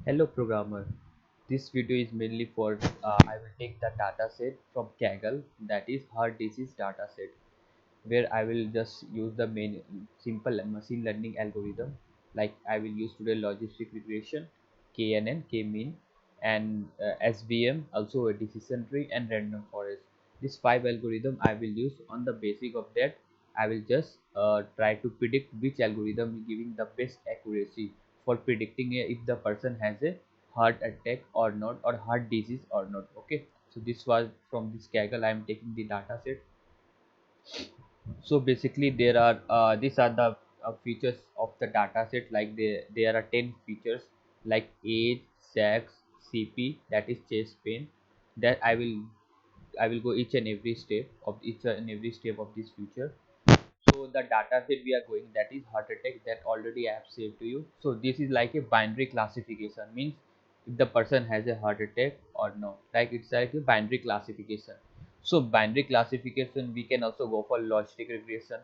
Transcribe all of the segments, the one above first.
Hello programmer. This video is mainly for I will take the data set from Kaggle, that is heart disease data set, where I will just use the main simple machine learning algorithm. Like I will use today logistic regression, KNN, K-mean, and SVM, also a decision tree and random forest. These five algorithm I will use. On the basic of that, I will just try to predict which algorithm is giving the best accuracy for predicting if the person has a heart attack or not, or heart disease or not. Okay, so this was from this Kaggle. I am taking the data set. So basically there are these are the features of the data set. Like there are 10 features like age, sex, CP, that is chest pain. That I will go each and every step of this feature. So the data set we are going, that is heart attack, that already I have saved to you. So this is like a binary classification, means if the person has a heart attack or not, like it's like a binary classification. So binary classification we can also go for logistic regression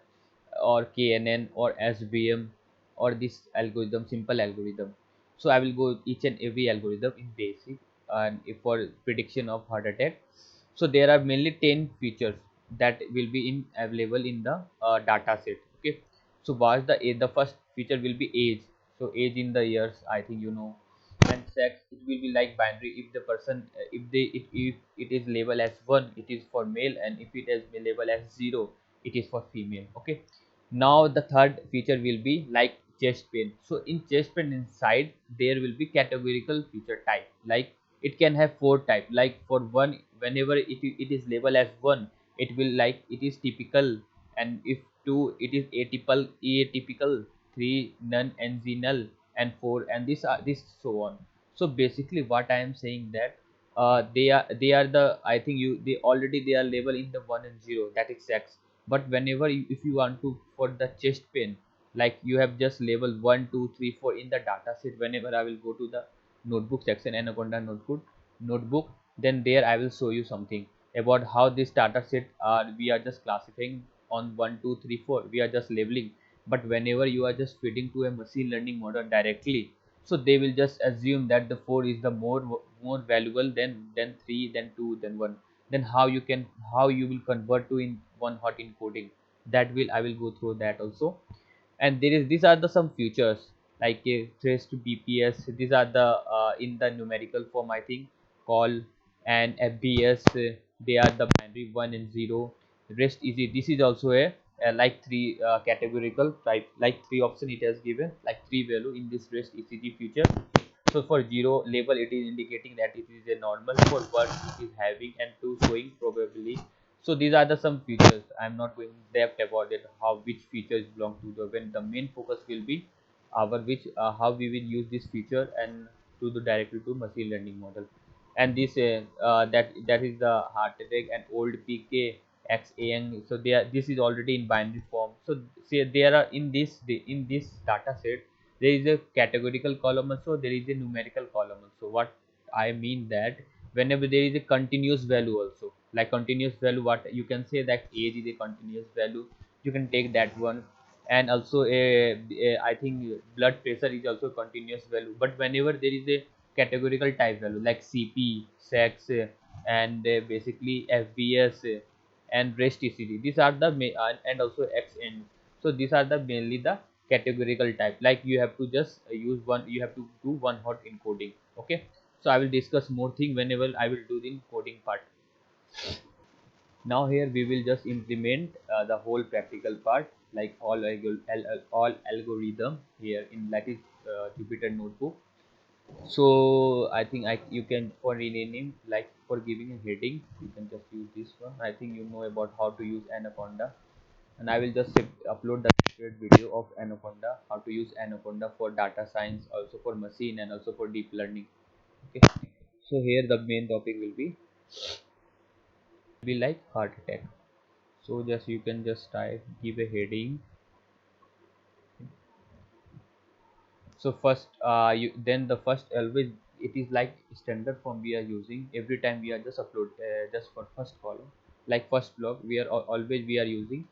or KNN or SVM or this algorithm, simple algorithm. So I will go each and every algorithm in basic and if for prediction of heart attack. So there are mainly 10 features that will be in available in the data set. Okay, so what's the first feature will be age. So age in the years, I think you know. And sex, it will be like binary. If the person if it is labeled as 1, it is for male, and if it is labeled as 0, it is for female. Okay, now the third feature will be like chest pain. So in chest pain inside there will be categorical feature type. Like it can have four type. Like for one, whenever it is labeled as 1, it will like it is typical, and if 2 it is atypical, 3 non-anzinal, and 4, and this so on. So basically what I am saying that they are the, I think you they already they are labeled in the 1 and 0, that is sex. But whenever if you want to for the chest pain, like you have just labeled 1 2 3 4 in the data set. Whenever I will go to the notebook section, Anaconda notebook, then there I will show you something about how this data set are. We are just classifying on 1 2 3 4, we are just labeling. But whenever you are just feeding to a machine learning model directly, so they will just assume that the 4 is the more valuable than 3, then 2, then 1. Then how you will convert to in one hot encoding, that will I will go through that also. And there is these are the some features like a trace to BPS. These are the in the numerical form, I think, call and FBS. They are the binary 1 and 0. Rest easy, this is also a like three categorical type, like three option it has given, like three value in this rest ECG feature. So for 0 label, it is indicating that it is a normal. For 1, it is having, and 2 showing probably. So these are the some features. I'm not going depth about it, how which features belong to the, when the main focus will be our which how we will use this feature and to the directly to machine learning model. And this that is the heart attack and old PK XAN. So they are, this is already in binary form. So say there are in this data set, there is a categorical column also, there is a numerical column also. What I mean that whenever there is a continuous value also, like continuous value, what you can say that age is a continuous value, you can take that one. And also a I think blood pressure is also continuous value. But whenever there is a categorical type value like CP, sex, and basically FBS, and rest ECD, these are the and also XN. So these are the mainly the categorical type. Like you have to just use one, you have to do one hot encoding. Okay, so I will discuss more thing whenever I will do the encoding part. Now here we will just implement the whole practical part, like all algorithm here in that is Jupyter notebook. So I think you can for renaming, like for giving a heading, you can just use this one. I think you know about how to use Anaconda, and I will just upload the separate video of Anaconda, how to use Anaconda for data science, also for machine, and also for deep learning. Okay, so here the main topic will be like heart attack. So just you can just type, give a heading. So first you then the first always, it is like standard form we are using every time we are just upload just for first column. Like first block, we are always we are using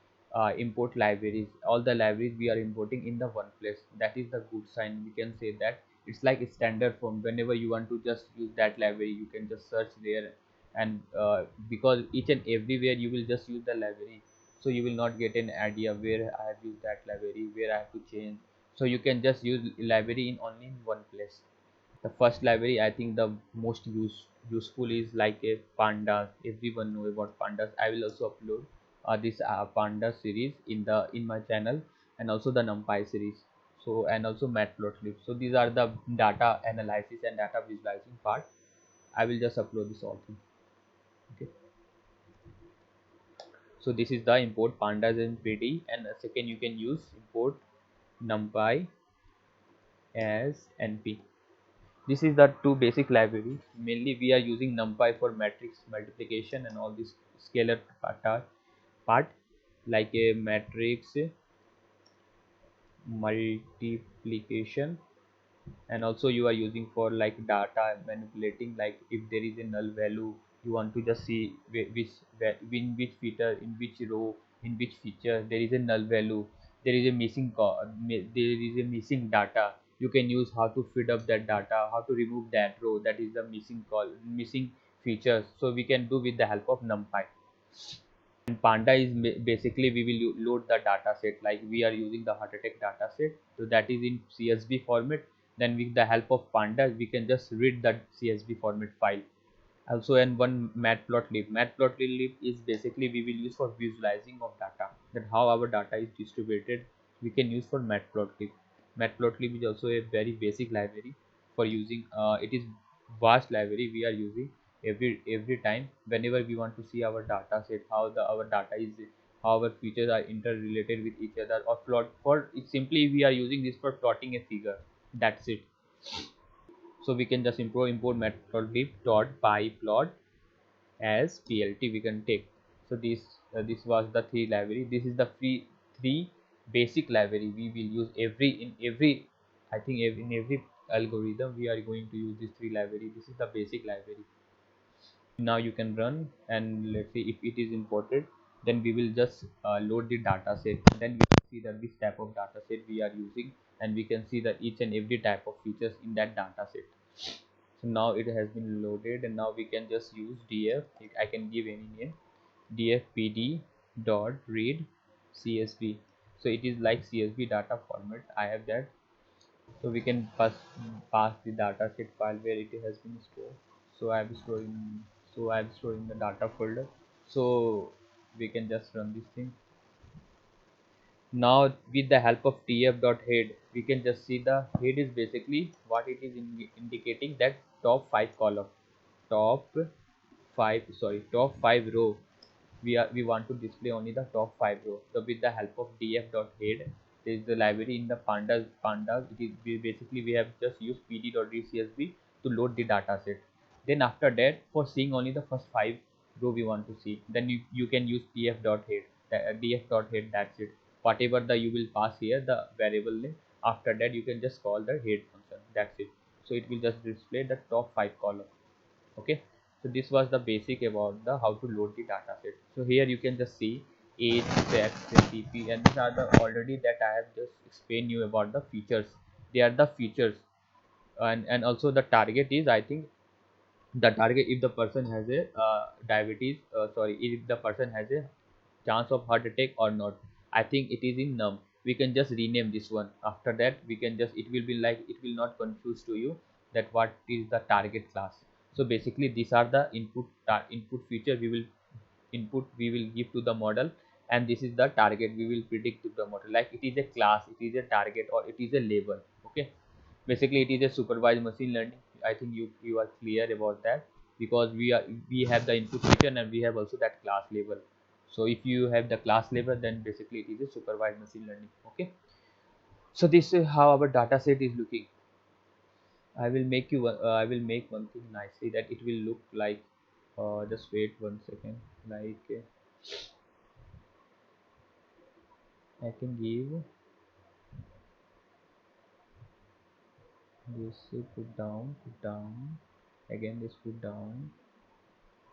import libraries. All the libraries we are importing in the one place, that is the good sign. We can say that it's like a standard form. Whenever you want to just use that library, you can just search there. And because each and everywhere you will just use the library, so you will not get an idea where I have used that library, where I have to change. So you can just use library in only in one place. The first library, I think the most useful is like a pandas. Everyone know about pandas. I will also upload this panda series in my channel, and also the numpy series. So and also matplotlib. So these are the data analysis and data visualizing part. I will just upload this all thing. Okay. So this is the import pandas and pd, and second you can use import numpy as np. This is the two basic library. Mainly we are using numpy for matrix multiplication and all this scalar part like a matrix multiplication, and also you are using for like data manipulating, like if there is a null value, you want to just see in which feature, in which row, in which feature there is a null value, there is a there is a missing data. You can use how to feed up that data, how to remove that row, that is the missing features. So we can do with the help of numpy. And panda is basically we will load the data set, like we are using the heart attack data set, so that is in csv format. Then with the help of panda we can just read that csv format file. Also, and one matplotlib is basically we will use for visualizing of data, that how our data is distributed, we can use for matplotlib is also a very basic library for using. It is vast library we are using every time whenever we want to see our data set, how the our data is, how our features are interrelated with each other, or plot for it. Simply we are using this for plotting a figure, that's it. So we can just import matplotlib dot pyplot as plt we can take. So this was the three library. This is the free three basic library we will use in every, I think in every algorithm we are going to use this three library. This is the basic library. Now you can run, and let's see if it is imported, then we will just load the data set. Then we can see that which type of data set we are using, and we can see that each and every type of features in that data set. So now it has been loaded, and now we can just use df. I can give any name, dfpd dot read csv. So it is like csv data format, I have that. So we can pass the data set file where it has been stored. So I'm storing the data folder. So we can just run this thing. Now with the help of tf.head, we can just see the head is basically what it is indicating, that top 5 column, top top 5 row. We want to display only the top 5 row. So with the help of df.head, there is the library in the pandas. It is basically we have just used pd.read.csv to load the data set. Then after that, for seeing only the first 5 row we want to see, then you can use df.head. Df.head, that's it. Whatever the you will pass here, the variable name. After that, you can just call the head function. That's it. So it will just display the top 5 column. Okay. So this was the basic about the how to load the data set. So here you can just see age, sex, tp, and these are the already that I have just explained you about the features. They are the features. And also the target is, I think the target, if the person has a diabetes, sorry, if the person has a chance of heart attack or not, I think it is in num. We can just rename this one. After that we can just, it will be like, it will not confuse to you that what is the target class. So basically these are the input feature we will give to the model, and this is the target we will predict to the model, like it is a class, it is a target, or it is a label. Okay. Basically it is a supervised machine learning. I think you are clear about that, because we have the input feature and we have also that class label. So if you have the class label, then basically it is a supervised machine learning. Okay. So this is how our data set is looking. I will make one thing nicely that it will look like, just wait 1 second, like I can give this, put down, again this, put down.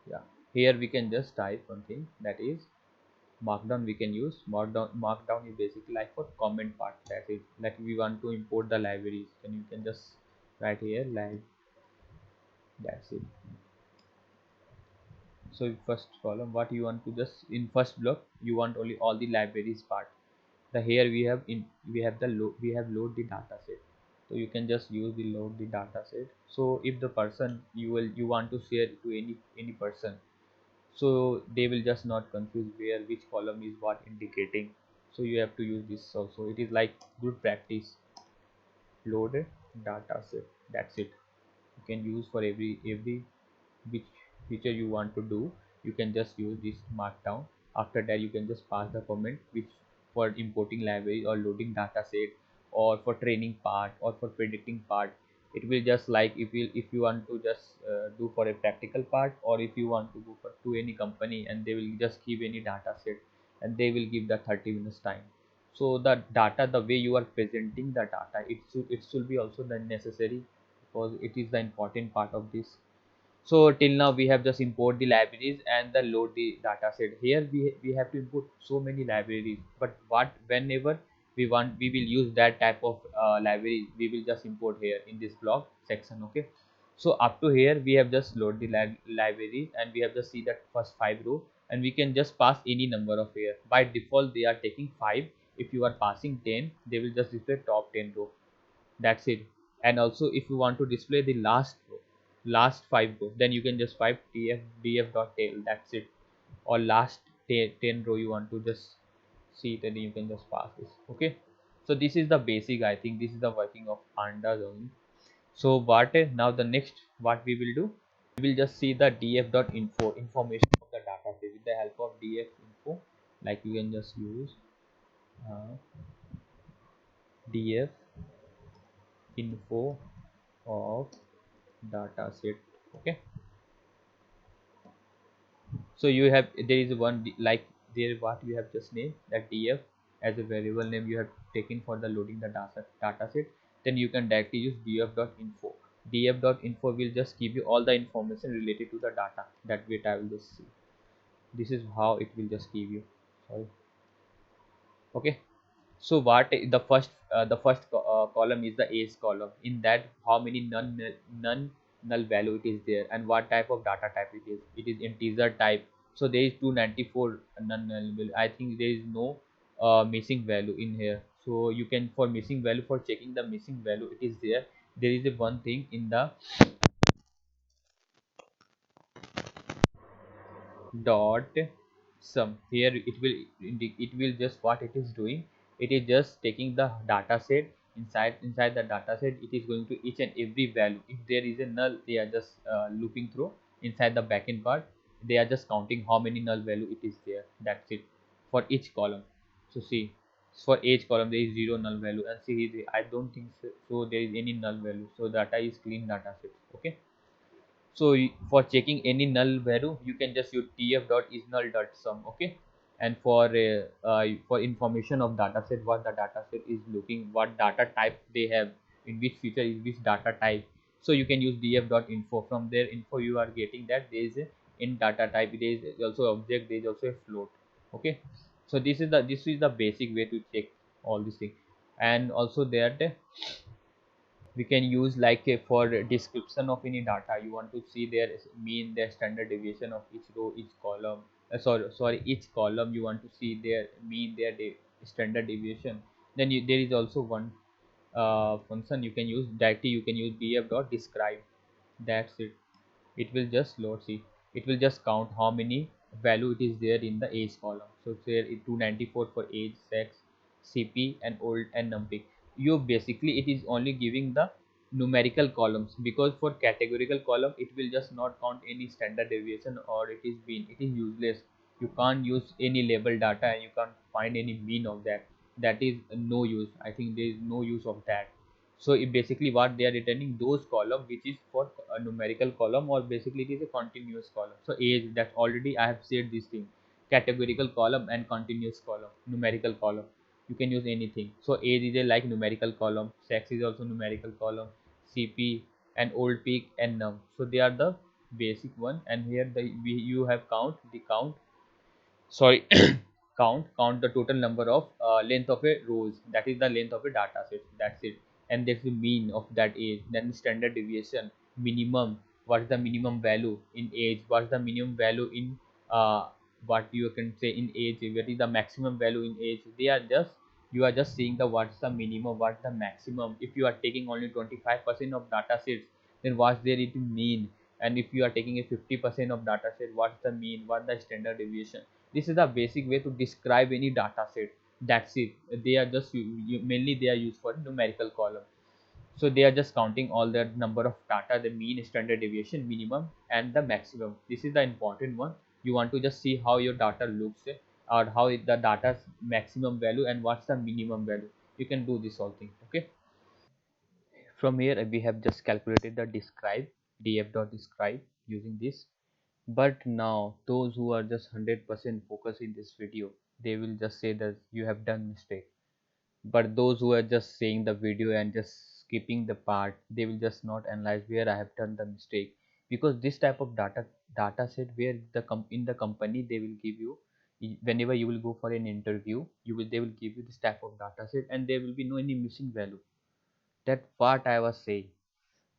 Yeah, here we can just type one thing, that is markdown. We can use markdown is basically like for comment part, that is like we want to import the libraries, then you can just right here live. That's it. So first column, what you want to just in first block, you want only all the libraries part. The here we have the we have load the data set. So you can just use the load the data set. So if the person you want to share to any person, so they will just not confuse where which column is what indicating. So you have to use this also. It is like good practice. Load data set. That's it. You can use for every which feature you want to do. You can just use this markdown. After that you can just pass the comment which for importing library or loading data set, or for training part or for predicting part. It will just like if you want to just do for a practical part, or if you want to go for to any company and they will just give any data set and they will give the 30 minutes time. So the data, the way you are presenting the data, it should be also the necessary, because it is the important part of this. So till now we have just import the libraries and the load the data set. Here we have to import so many libraries, but what whenever we want we will use that type of library, we will just import here in this block section. Okay, so up to here we have just load the libraries, and we have just see that first 5 row, and we can just pass any number of here. By default they are taking 5. If you are passing 10, they will just display top 10 row. That's it. And also if you want to display the last row, last 5 row, then you can just type df dot tail. That's it. Or last 10 row you want to just see, then you can just pass this. Okay, so this is the basic. I think this is the working of pandas only. So what now the next what we will do, we will just see the df dot info information of the data set with the help of df info. Like you can just use uh, df info of data set. Okay, so you have there is one like there what you have just named that df as a variable name you have taken for the loading the data set. Then you can directly use df.info. Df.info will just give you all the information related to the data. That way I will just see, this is how it will just give you. Sorry. Okay, so what the first column is the age column. In that, how many none null value it is there, and what type of data type it is. It is integer type. So there is 294 none null value. I think there is no missing value in here. So you can for missing value, for checking the missing value, it is there. There is a one thing in the dot sum. Here it will just what it is doing, it is just taking the data set. Inside the data set, it is going to each and every value. If there is a null, they are just looping through inside the backend part. They are just counting how many null value it is there. That's it for each column. So see, for each column there is zero null value, and see I don't think so there is any null value. So data is clean data set. Okay, so for checking any null value, you can just use tf.isNull.sum. Okay, and for information of dataset, what the dataset is looking, what data type they have, in which feature is which data type. So you can use df.info. From there info you are getting that there is a in data type, there is also object, there is also a float. Okay, so this is the basic way to check all these things. And also that we can use like for description of any data, you want to see their mean, their standard deviation of each row, each column. Sorry, each column you want to see their mean, their standard deviation. Then there is also one function you can use directly. You can use df dot describe. That's it. It will just load. See, it will just count how many value it is there in the age column. So it's there 294 for age, sex, cp, and old, and numpig. You basically it is only giving the numerical columns, because for categorical column it will just not count any standard deviation, or it is been, it is useless. You can't use any label data and you can't find any mean of that. That is no use. I think there is no use of that. So it basically what they are returning those column which is for a numerical column, or basically it is a continuous column. So age, that already I have said this thing, categorical column and continuous column, numerical column. You can use anything. So age is a like numerical column, sex is also numerical column, cp and old peak and num. So they are the basic one. And here you have count, sorry, count the total number of length of a rows. That is the length of a data set. That's it. and there's the mean of that age, then standard deviation, minimum, what's the minimum value in age, what's the minimum value in uh, what you can say in age, what is the maximum value in age. They are just, you are just seeing the what's the minimum, what's the maximum. If you are taking only 25% of data sets, then what's there it mean, and if you are taking a 50% of data set, what's the mean, what's the standard deviation. This is the basic way to describe any data set. That's it. They are just mainly they are used for numerical column. So they are just counting all the number of data, the mean, standard deviation, minimum, and the maximum. This is the important one. You want to just see how your data looks, or how the data's maximum value and what's the minimum value. You can do this whole thing. Okay. From here we have just calculated the describe, df.describe using this. But now those who are just 100% focused in this video, they will just say that you have done mistake. But those who are just saying the video and just skipping the part, they will just not analyze where I have done the mistake. Because this type of data set where in the company they will give you, whenever you will go for an interview, they will give you this type of data set and there will be no any missing value. That what I was saying.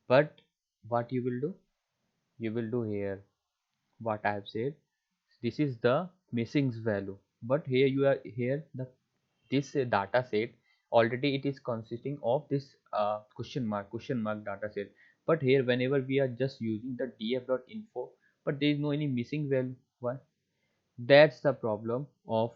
But what you will do, you will do here what I have said. This is the missing value, but here you are here the this data set already it is consisting of this question mark data set. But here whenever we are just using the df.info, but there is no any missing value. Why? That's the problem of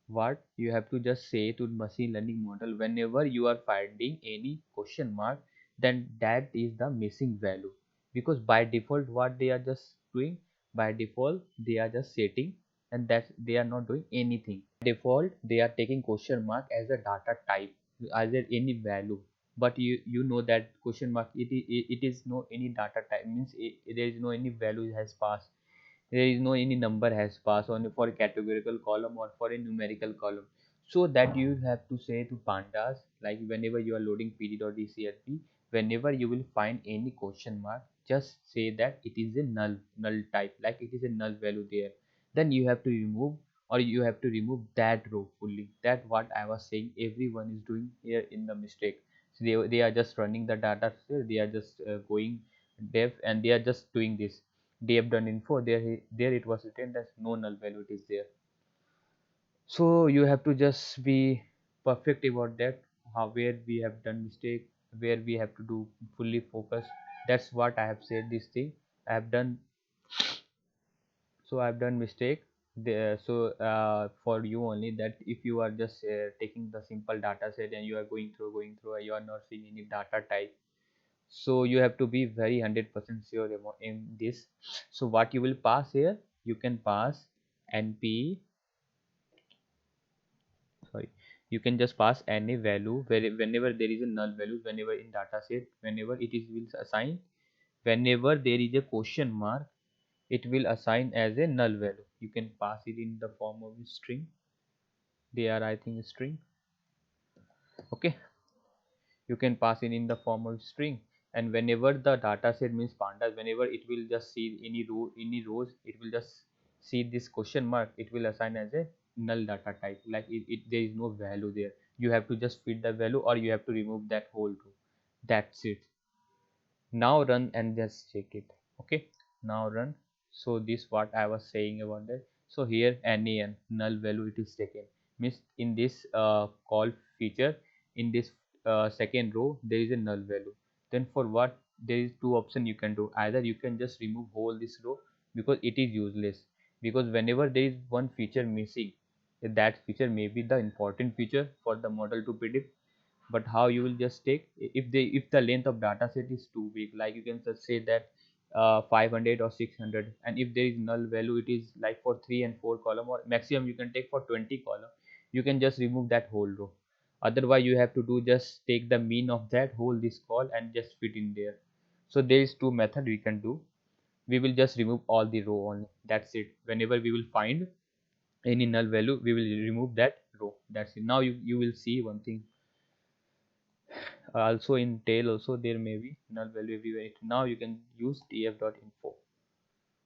what you have to just say to machine learning model. Whenever you are finding any question mark, then that is the missing value. Because by default what they are just doing, by default they are just setting, and that they are not doing anything. Default they are taking question mark as a data type, as a any value. But you know that question mark it is no any data type, means there is no any value has passed, there is no any number has passed on for a categorical column or for a numerical column. So that you have to say to pandas, like whenever you are loading pd.dcrp, whenever you will find any question mark, just say that it is a null type, like it is a null value there. Then you have to remove, or you have to remove that row fully. That what I was saying everyone is doing here in the mistake. So they are just running the data, they are just going dev and they are just doing this df done info there. There it was written that no null value is there. So you have to just be perfect about that, how where we have done mistake, where we have to do fully focus. That's what I have said this thing I have done. So I've done mistake there. So for you only, that if you are just taking the simple data set and you are going through you are not seeing any data type, so you have to be very 100% sure in this. So what you will pass here, you can pass np, sorry, you can just pass any value where whenever there is a null value, whenever in data set, whenever it is will assign, whenever there is a question mark, it will assign as a null value. You can pass it in the form of string. They are I think string. Okay, you can pass in the form of string. And whenever the data set means pandas, whenever it will just see any rows, it will just see this question mark, it will assign as a null data type, like there is no value there. You have to just feed the value or you have to remove that whole row. That's it. Now run and just check it. Okay, now run. So this what I was saying about that. So here nan null value it is taken, means in this call feature, in this second row there is a null value. Then for what, there is two options you can do. Either you can just remove whole this row, because it is useless. Because whenever there is one feature missing, that feature may be the important feature for the model to predict. But how you will just take, if the length of data set is too big, like you can just say that 500 or 600, and if there is null value it is like for 3 and 4 column, or maximum you can take for 20 column, you can just remove that whole row. Otherwise you have to do just take the mean of that whole this call and just fit in there. So there is two method we can do. We will just remove all the row only, that's it. Whenever we will find any null value, we will remove that row. That's it. Now you will see one thing. Also in tail also there may be null value everywhere. Now you can use df.info.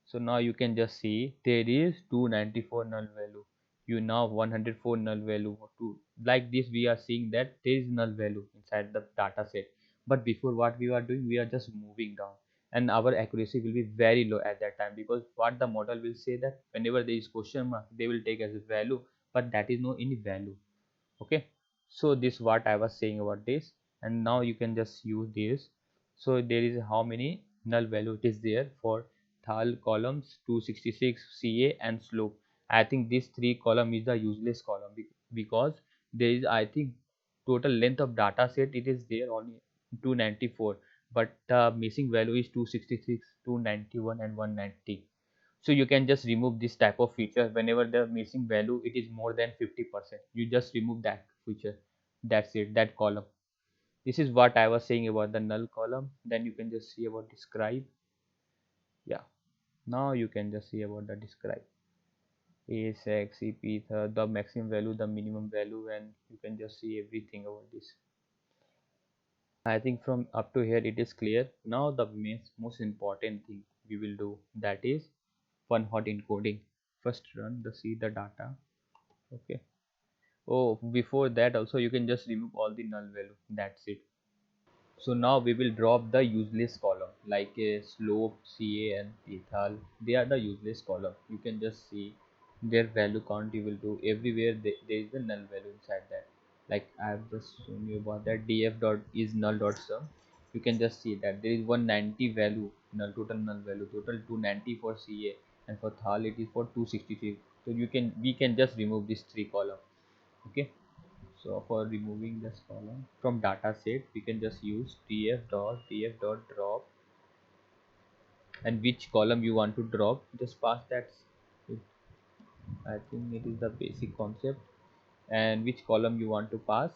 So now you can just see there is 294 null value. you now 104 null value to like this. We are seeing that there is null value inside the data set, but before what we are doing, we are just moving down, and our accuracy will be very low at that time, because what the model will say that whenever there is question mark, they will take as a value, but that is no any value. Okay, so this what I was saying about this, and now you can just use this. So there is how many null value it is there for thal columns, 266, ca and slope. I think this three column is the useless column, because there is, I think, total length of data set it is there only 294, but the missing value is 266, 291 and 190. So you can just remove this type of feature whenever the missing value it is more than 50%. You just remove that feature. That's it, that column. This is what I was saying about the null column. Then you can just see about describe. Yeah, now you can just see about the describe. A sex, CP, the maximum value, the minimum value, and you can just see everything about this. I think from up to here it is clear. Now the most important thing we will do, that is one hot encoding. First run the see the data. Okay. Oh, before that also you can just remove all the null value. That's it. So now we will drop the useless column like a slope, CA and ethal. They are the useless column. You can just see their value count. You will do everywhere. There is a null value inside that. Like I have just shown you about that df dot is null dot sum. You can just see that there is 190 value null value total 290 for CA, and for thal it is for 263. So we can just remove this three column. Okay, so for removing this column from data set, we can just use df dot drop, and which column you want to drop, just pass that. I think it is the basic concept. And which column you want to pass,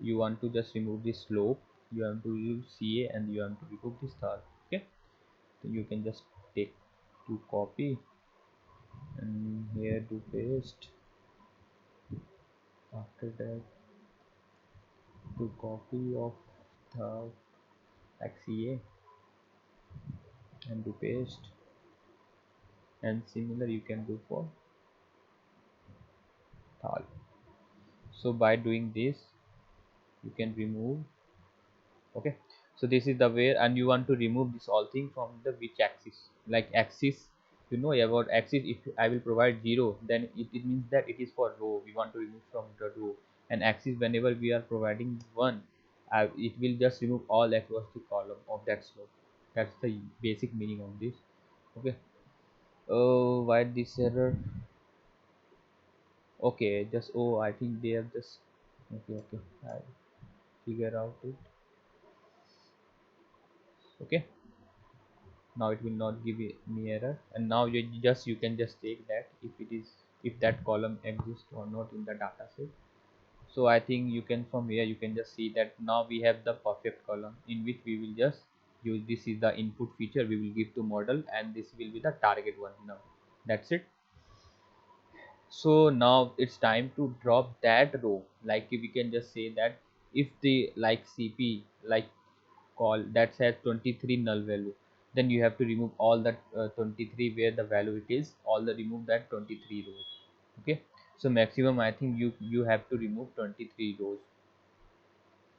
you want to just remove the slope, you have to use CA, and you have to remove this star. Okay, so you can just take to copy and here to paste. After that, to copy of the CA and to paste, and similar you can do for thal. So by doing this you can remove. Okay, so this is the way, and you want to remove this all thing from the which axis, like axis, you know about axis. If I will provide 0, then it means that it is for row, we want to remove from the row. And axis, whenever we are providing 1, it will just remove all across the column of that slope. That's the basic meaning of this. Okay. Oh, why this error? Okay, just, oh, I think they have just, okay, I figure out it. Okay, now it will not give me error, and now you can just take that if that column exists or not in the data set. So I think you can, from here you can just see that now we have the perfect column in which we will just use. This is the input feature we will give to model, and this will be the target one. Now that's it. So now it's time to drop that row. Like we can just say that if the like CP like call that has 23 null value, then you have to remove all that 23 where the value it is, all the remove that 23 rows. Okay, so maximum I think you have to remove 23 rows.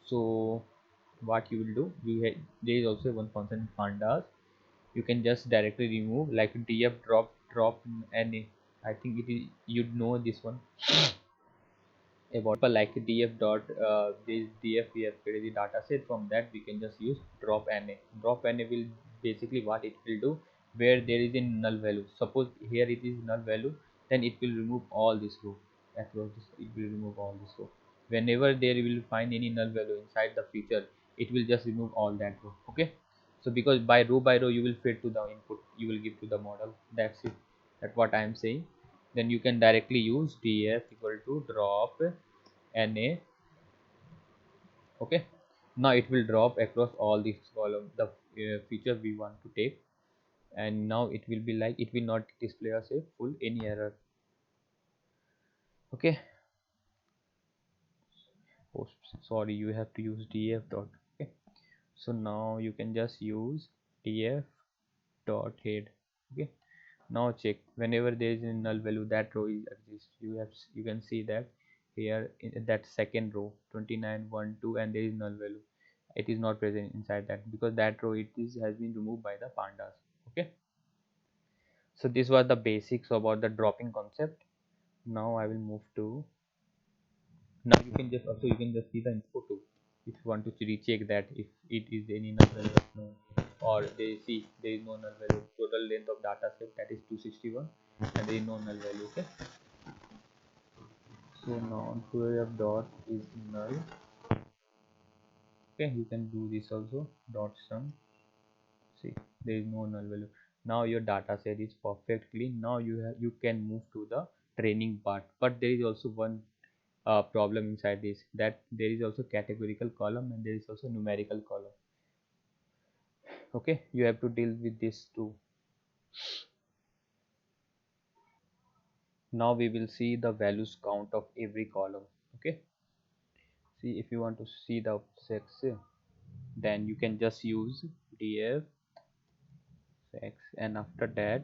So what you will do, there is also one function pandas. You can just directly remove like df drop na. I think it is, you'd know this one about like df dot this df we have created the data set. From that we can just use drop na. Drop na will basically what it will do, where there is a null value, suppose here it is null value, then it will remove all this row across this. It will remove all this row whenever there will find any null value inside the feature. It will just remove all that row. Okay, so because by row you will fit to the input you will give to the model. That's it, that's what I am saying. Then you can directly use df equal to drop na. Okay, now it will drop across all these column the feature we want to take, and now it will be like it will not display us a full any error. Okay, oh, sorry, you have to use df dot. Okay, so now you can just use df dot head. Okay, Now check whenever there is a null value, that row is exists. You can see that here in that second row 29 1 2, and there is null value. It is not present inside that because that row it is has been removed by the pandas. Okay, so this was the basics about the dropping concept. Now I will move to, now you can just also you can just see the input too if you want to recheck that if it is any null value or no, or they see there is no null value. Total length of data set, that is 261, and there is no null value. Okay, so now 2f dot is null. Okay, you can do this also, dot sum. See, there is no null value. Now your data set is perfect clean. Now you can move to the training part, but there is also one problem inside this, that there is also categorical column and there is also numerical column. Okay, you have to deal with this too. Now we will see the values count of every column. Okay, see, if you want to see the sex, then you can just use df sex, and after that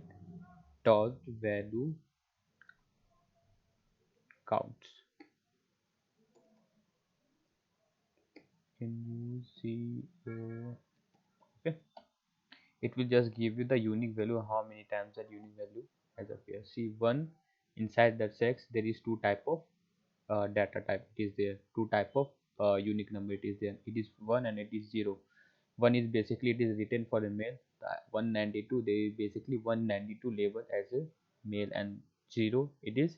dot value counts. Can you see? Okay, it will just give you the unique value, how many times that unique value has appeared. See, one, inside that sex there is two type of data type, it is there two type of unique number, it is there, it is 1 and it is 0. One is basically it is written for a male, 192 there is basically 192 labeled as a male, and 0 it is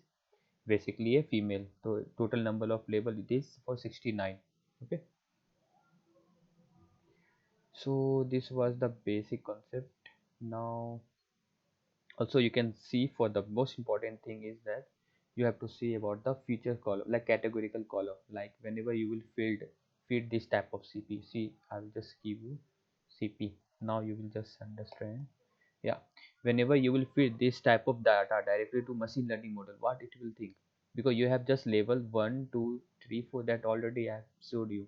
basically a female. So total number of label it is for 69. Okay, so this was the basic concept. Now also you can see, for the most important thing is that you have to see about the feature column, like categorical column, like whenever you will feed this type of cp. See, I will just give you cp. Now you will just understand. Yeah, whenever you will feed this type of data directly to machine learning model, what it will think, because you have just labeled 1 2 3 4, that already I have showed you.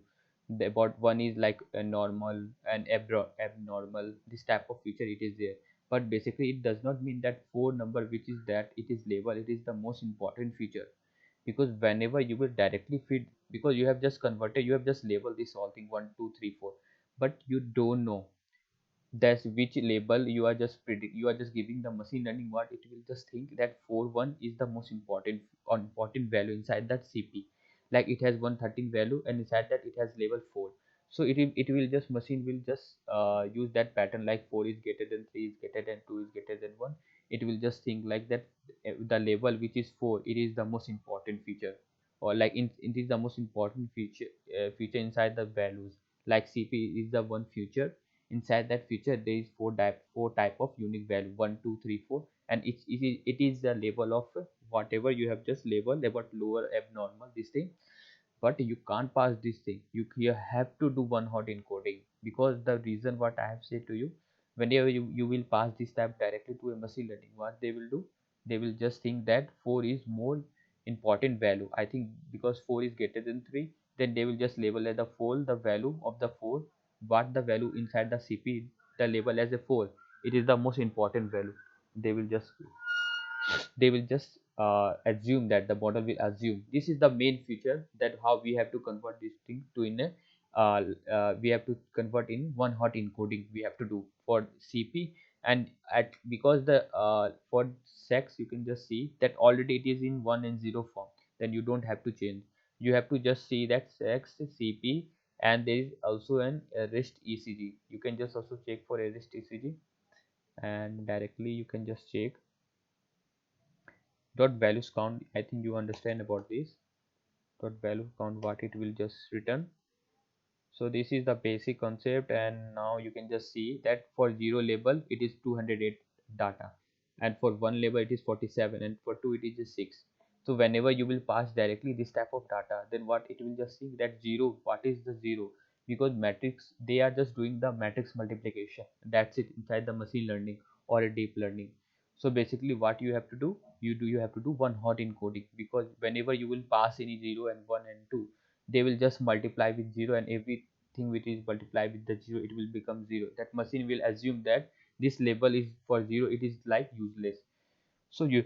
About one is like a normal and abnormal, this type of feature it is there, but basically it does not mean that 4 number which is that it is labeled it is the most important feature. Because whenever you will directly feed, because you have just converted, you have just labeled this all thing 1 2 3 4, but you don't know that's which label you are just predict, you are just giving the machine learning, what it will just think that 41 is the most important important value inside that cp. Like it has 113 value and inside that it has label 4. So it will just machine will just use that pattern, like 4 is greater than 3 is greater than 2 is greater than 1. It will just think like that, the label which is 4 it is the most important feature, or like it is the most important feature inside the values. Like cp is the one feature, inside that feature there is four type of unique value, 1 2 3 4, and it is the label of whatever you have just labeled about lower abnormal this thing. But you can't pass this thing, you have to do one hot encoding, because the reason what I have said to you, whenever you will pass this type directly to a machine learning, what they will do, they will just think that 4 is more important value, I think, because 4 is greater than 3, then they will just label as the 4 the value of the 4, what the value inside the cp, the label as a 4, it is the most important value. They will just assume that the model will assume this is the main feature, that how we have to convert this thing to in a we have to convert in one hot encoding we have to do for cp. And at because the for sex you can just see that already it is in 1 and 0 form, then you don't have to change. You have to just see that sex cp, and there is also an rest ecg. You can just also check for a rest ecg, and directly you can just check dot values count. I think you understand about this dot value count, what it will just return. So this is the basic concept, and now you can just see that for 0 label it is 208 data, and for 1 label it is 47, and for 2 it is just 6. So whenever you will pass directly this type of data, then what it will just see that 0, what is the 0, because matrix they are just doing the matrix multiplication, that's it, inside the machine learning or a deep learning. So basically what you have to do, you have to do one hot encoding, because whenever you will pass any 0 and 1 and 2, they will just multiply with 0, and everything which is multiplied with the 0 it will become 0. That machine will assume that this label is for 0, it is like useless. So you,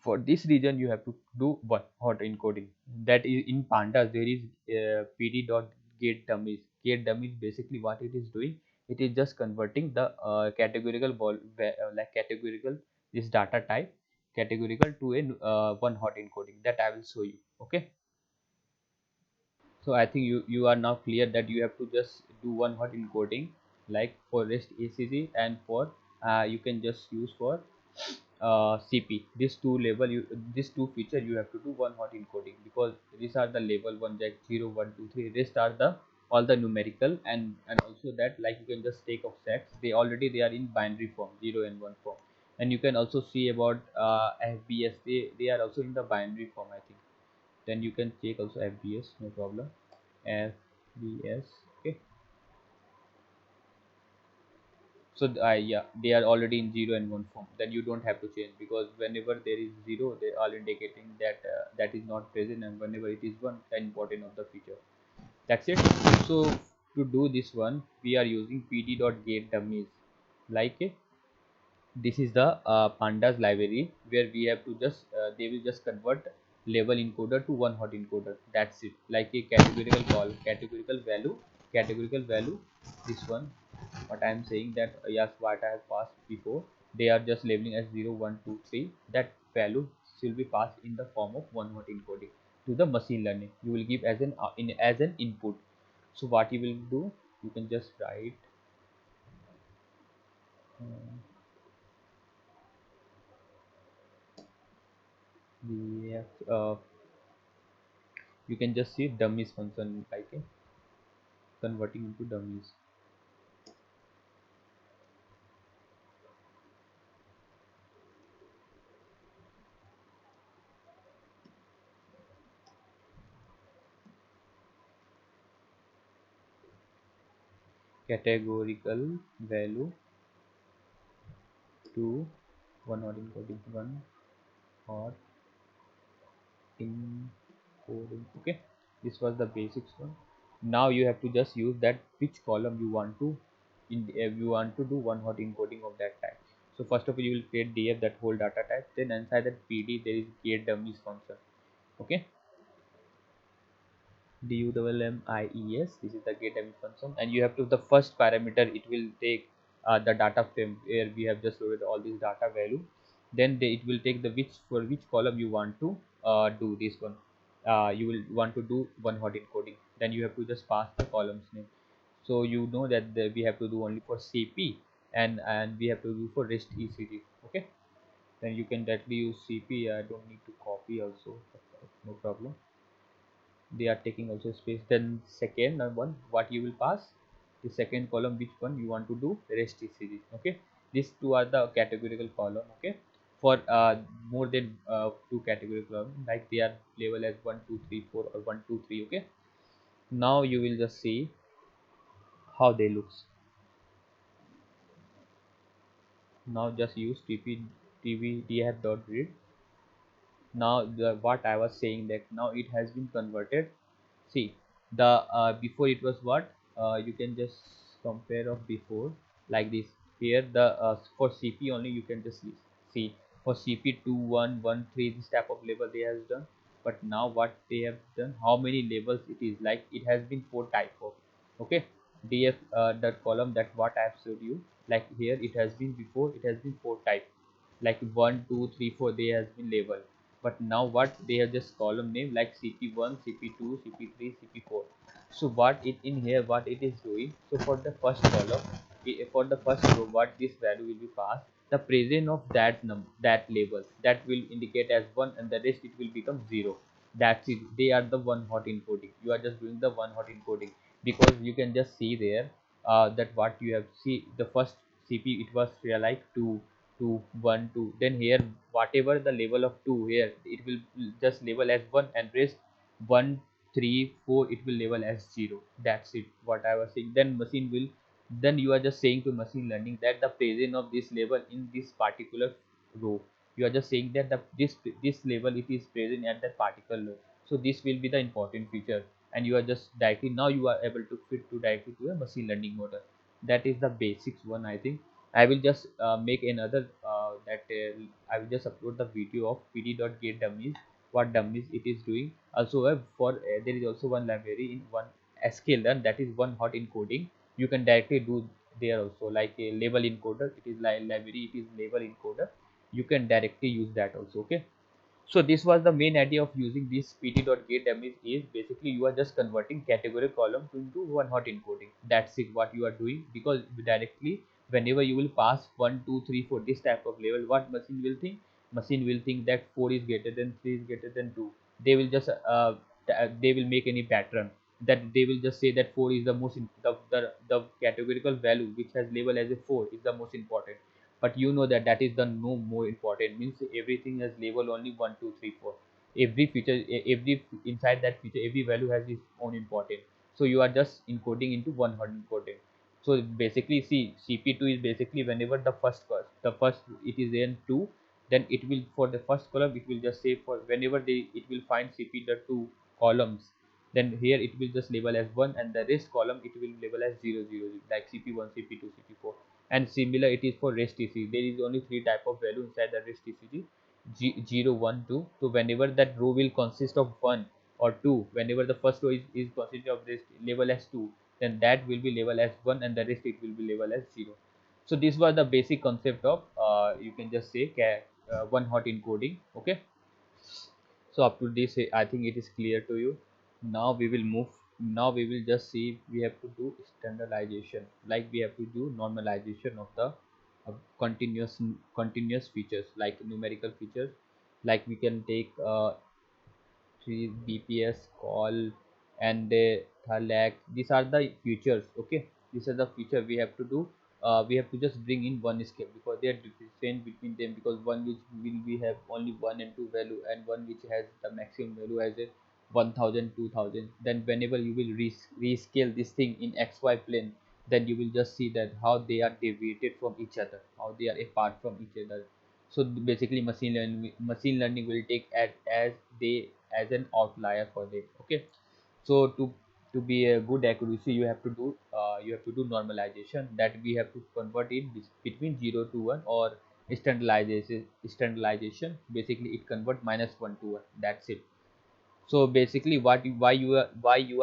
for this region you have to do one hot encoding. That is in pandas there is pd dot get dummies. Get dummies, basically what it is doing, it is just converting the categorical like categorical, this data type categorical to a one hot encoding that I will show you. Okay, so I think you are now clear that you have to just do one hot encoding, like for REST ACG, and for you can just use for CP. These two label you, these two feature you have to do one hot encoding, because these are the label one, like 0 1 2 3. Rest are the all the numerical, and also that like you can just take of sets, they already they are in binary form, 0 and 1 form. And you can also see about FBS, they are also in the binary form I think. Then you can check also FBS, no problem. FBS, okay. So yeah, they are already in 0 and 1 form, then you don't have to change, because whenever there is 0 they are indicating that that is not present, and whenever it is 1, the important of the feature. That's it. So to do this one we are using pd.get dummies. Like this is the pandas library where we have to just they will just convert label encoder to one hot encoder. That's it. Like a categorical call, categorical value, this one what I am saying, that yes, what I have passed before, they are just labeling as 0 1 2 3. That value will be passed in the form of one hot encoding to the machine learning. You will give as an as an input. So what you will do, you can just write uh, the you can just see dummies function, like converting into dummies. Categorical value to one hot encoding, one hot encoding. Okay, this was the basics one. Now you have to just use that which column you want to in if you want to do one hot encoding of that type. So first of all you will create df that whole data type, then inside that pd there is get dummies function. Okay, dummies, this is the get dummy function, and you have to the first parameter it will take the data frame where we have just loaded all this data value. Then it will take the which, for which column you want to do this one. You will want to do one hot encoding, then you have to just pass the columns name. So you know that we have to do only for CP, and we have to do for REST ECG. Okay, then you can directly use CP. I don't need to copy also, no problem. They are taking also space. Then second one what you will pass, the second column which one you want to do rest series. Okay, these two are the categorical column. Okay, for more than two categorical column, like they are labeled as 1 2 3 4 or 1 2 3. Okay, now you will just see how they looks. Now just use tvdf.read. Now what I was saying, that now it has been converted. See, the before it was what, you can just compare of before, like this. Here the for CP only you can just see for CP 2113 this type of label they has done. But now what they have done, how many labels it is, like it has been four type of. Okay, df that column, that what I have showed you, like here it has been before, it has been four type, like 1 2 3 4 they has been labeled. But now what they have just column name like CP1 CP2 CP3 CP4. So what it in here, what it is doing, so for the first column, for the first row, what this value will be passed, the present of that number, that label, that will indicate as 1, and the rest it will become 0. That's it, they are the one hot encoding. You are just doing the one hot encoding, because you can just see there that what you have see the first CP it was like 2 2 1 2. Then here whatever the level of 2, here it will just label as 1, and rest 1 3 4 it will label as 0. That's it, what I was saying. Then machine will, then you are just saying to machine learning that the presence of this label in this particular row, you are just saying that the this label it is present at that particular row. So this will be the important feature, and you are just directly, now you are able to fit to directly to a machine learning model. That is the basics one I think. I will just make another that I will just upload the video of pd.getDummies, what dummies it is doing. Also for there is also one library in one sklearn, that is one hot encoding. You can directly do there also, like a label encoder. It is like library, it is label encoder. You can directly use that also. Okay, so this was the main idea of using this pt.getDummies. Is basically you are just converting category column into one hot encoding. That's it what you are doing, because directly whenever you will pass 1 2 3 4 this type of level, what machine will think? Machine will think that 4 is greater than 3 is greater than 2. They will just they will make any pattern that they will just say that 4 is the most the categorical value which has label as a 4 is the most important. But you know that that is the no more important, means everything has label only 1 2 3 4. Every feature every inside that feature, every value has its own important. So you are just encoding into one hot encoding. So basically see, cp2 is basically whenever the first it is in 2, then it will, for the first column it will just say, for whenever they it will find cp the 2 columns, then here it will just label as 1, and the rest column it will label as 0 0 0, like cp1 cp2 cp4. And similar it is for rest tcg. There is only three type of value inside the rest tcg: 0 1 2. So whenever that row will consist of 1 or 2, whenever the first row is consisting of this label as 2, then that will be labeled as 1, and the rest it will be labeled as 0. So this was the basic concept of you can just say one hot encoding. Okay, so up to this I think it is clear to you. Now we will move, now we will just see, we have to do standardization, like we have to do normalization of the continuous features, like numerical features. Like we can take 3 bps call and thalak. These are the features. Okay, these are the feature we have to do. We have to just bring in one scale, because they are different between them, because one which will we have only 1 and 2 value, and one which has the maximum value as a 1000 2000. Then whenever you will rescale this thing in xy plane, then you will just see that how they are deviated from each other, how they are apart from each other. So basically machine learning will take as they as an outlier for them. Okay, so to be a good accuracy, you have to do normalization, that we have to convert it between 0 to 1, or standardization basically it convert -1 to 1. That's it. So basically why you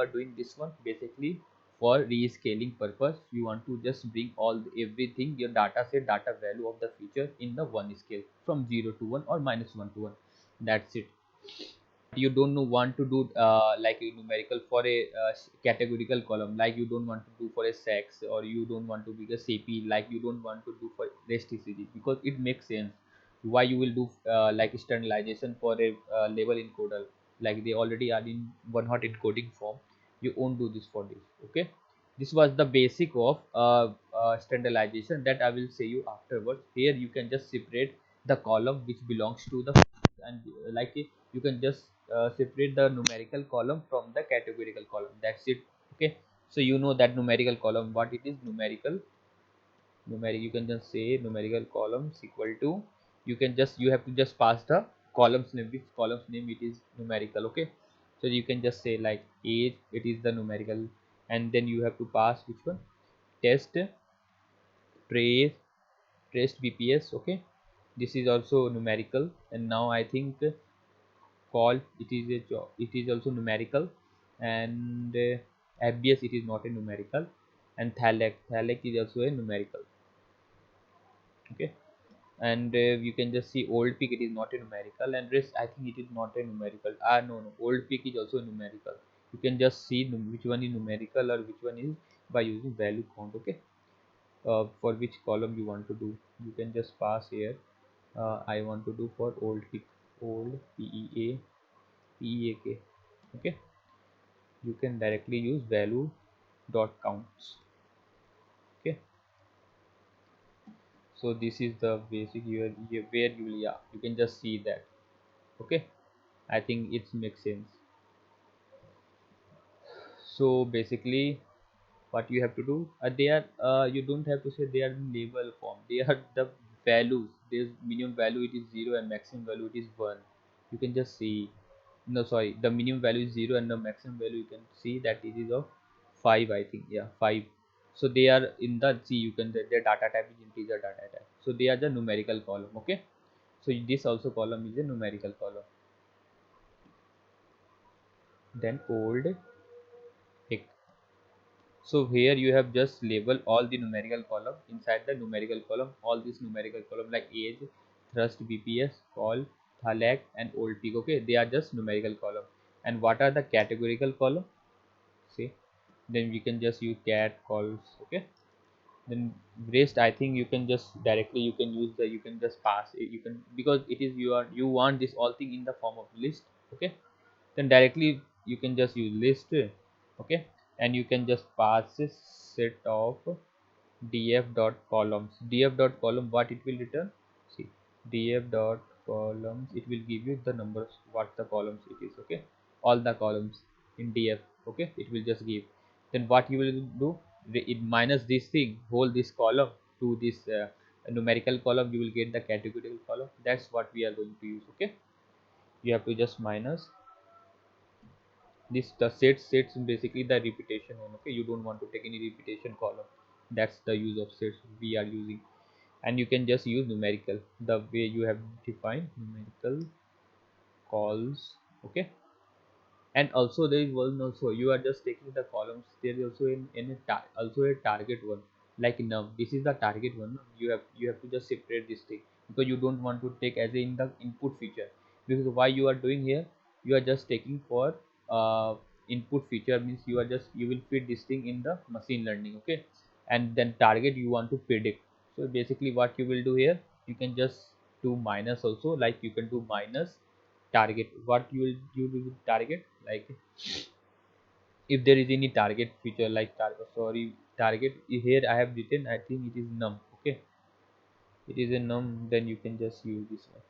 are doing this one, basically for rescaling purpose, you want to just bring everything, your data set, data value of the feature in the one scale from 0 to 1 or -1 to 1. That's it. You don't know want to do like a numerical for a categorical column, like you don't want to do for a sex, or you don't want to be a cp, like you don't want to do for rest tcg, because it makes sense. Why you will do like standardization for a label encoder, like they already are in one hot encoding form. You won't do this for this. Okay, this was the basic of standardization that I will say you afterwards. Here you can just separate the column which belongs to the, and you can just separate the numerical column from the categorical column. That's it. Okay, so you know that numerical column, what it is. Numeric, you can just say numerical columns equal to, you have to just pass the columns name, which columns name it is numerical. Okay, so you can just say like age, it is the numerical, and then you have to pass which one, test, trace, traced bps. Okay, this is also numerical. And now I think call, it is a job, it is also numerical. And fbs, it is not a numerical. And thalek is also a numerical. Okay, and you can just see old peak, it is not a numerical. And rest I think it is not a numerical. No, no, old peak is also a numerical. You can just see which one is numerical or which one is by using value count. Okay, for which column you want to do, you can just pass here. I want to do for old peak, old peak. Okay, you can directly use value dot counts. Okay, so this is the basic where you will, yeah, you can just see that. Okay, I think it makes sense. So basically what you have to do, they are you don't have to say they are in label form, they are the values. There's minimum value, it is 0, and maximum value it is 1. You can just see, no sorry, the minimum value is 0 and the maximum value you can see that it is of 5, I think. Yeah, 5. So they are in the, see, you can, their data type is integer data type. so they are the numerical column. Okay, so this also column is a numerical column. Then old tick. So here you have just label all the numerical column. Inside the numerical column, all these numerical column like age, thrust, bps, call, thalak and old peak. Okay, they are just numerical column. And what are the categorical column? See, then we can just use cat calls. Okay, then rest I think you can just directly you can use the you can just pass it, you can, because it is you want this all thing in the form of list. Okay, then directly you can just use list. Okay, and you can just pass this set of df dot columns. Df dot column, what it will return? See, df dot columns, it will give you the numbers what the columns it is. Okay, all the columns in df. Okay, it will just give. Then what you will do, it minus this thing whole this column to this numerical column, you will get the categorical column. That's what we are going to use. Okay, you have to just minus this. The sets basically the repetition one. Okay, you don't want to take any repetition column. That's the use of sets we are using. And you can just use numerical the way you have defined numerical calls. Okay, and also there is one also, you are just taking the columns, there is also also a target one like num. This is the target one. You have to just separate this thing, because you don't want to take as in the input feature. Because why you are doing here, you are just taking for input feature, means you will feed this thing in the machine learning. Okay, and then target you want to predict. So basically what you will do here, you can just do minus also, like you can do minus target. What you do with target, like if there is any target feature like target here I have written, I think it is num. Okay, it is a num, then you can just use this one.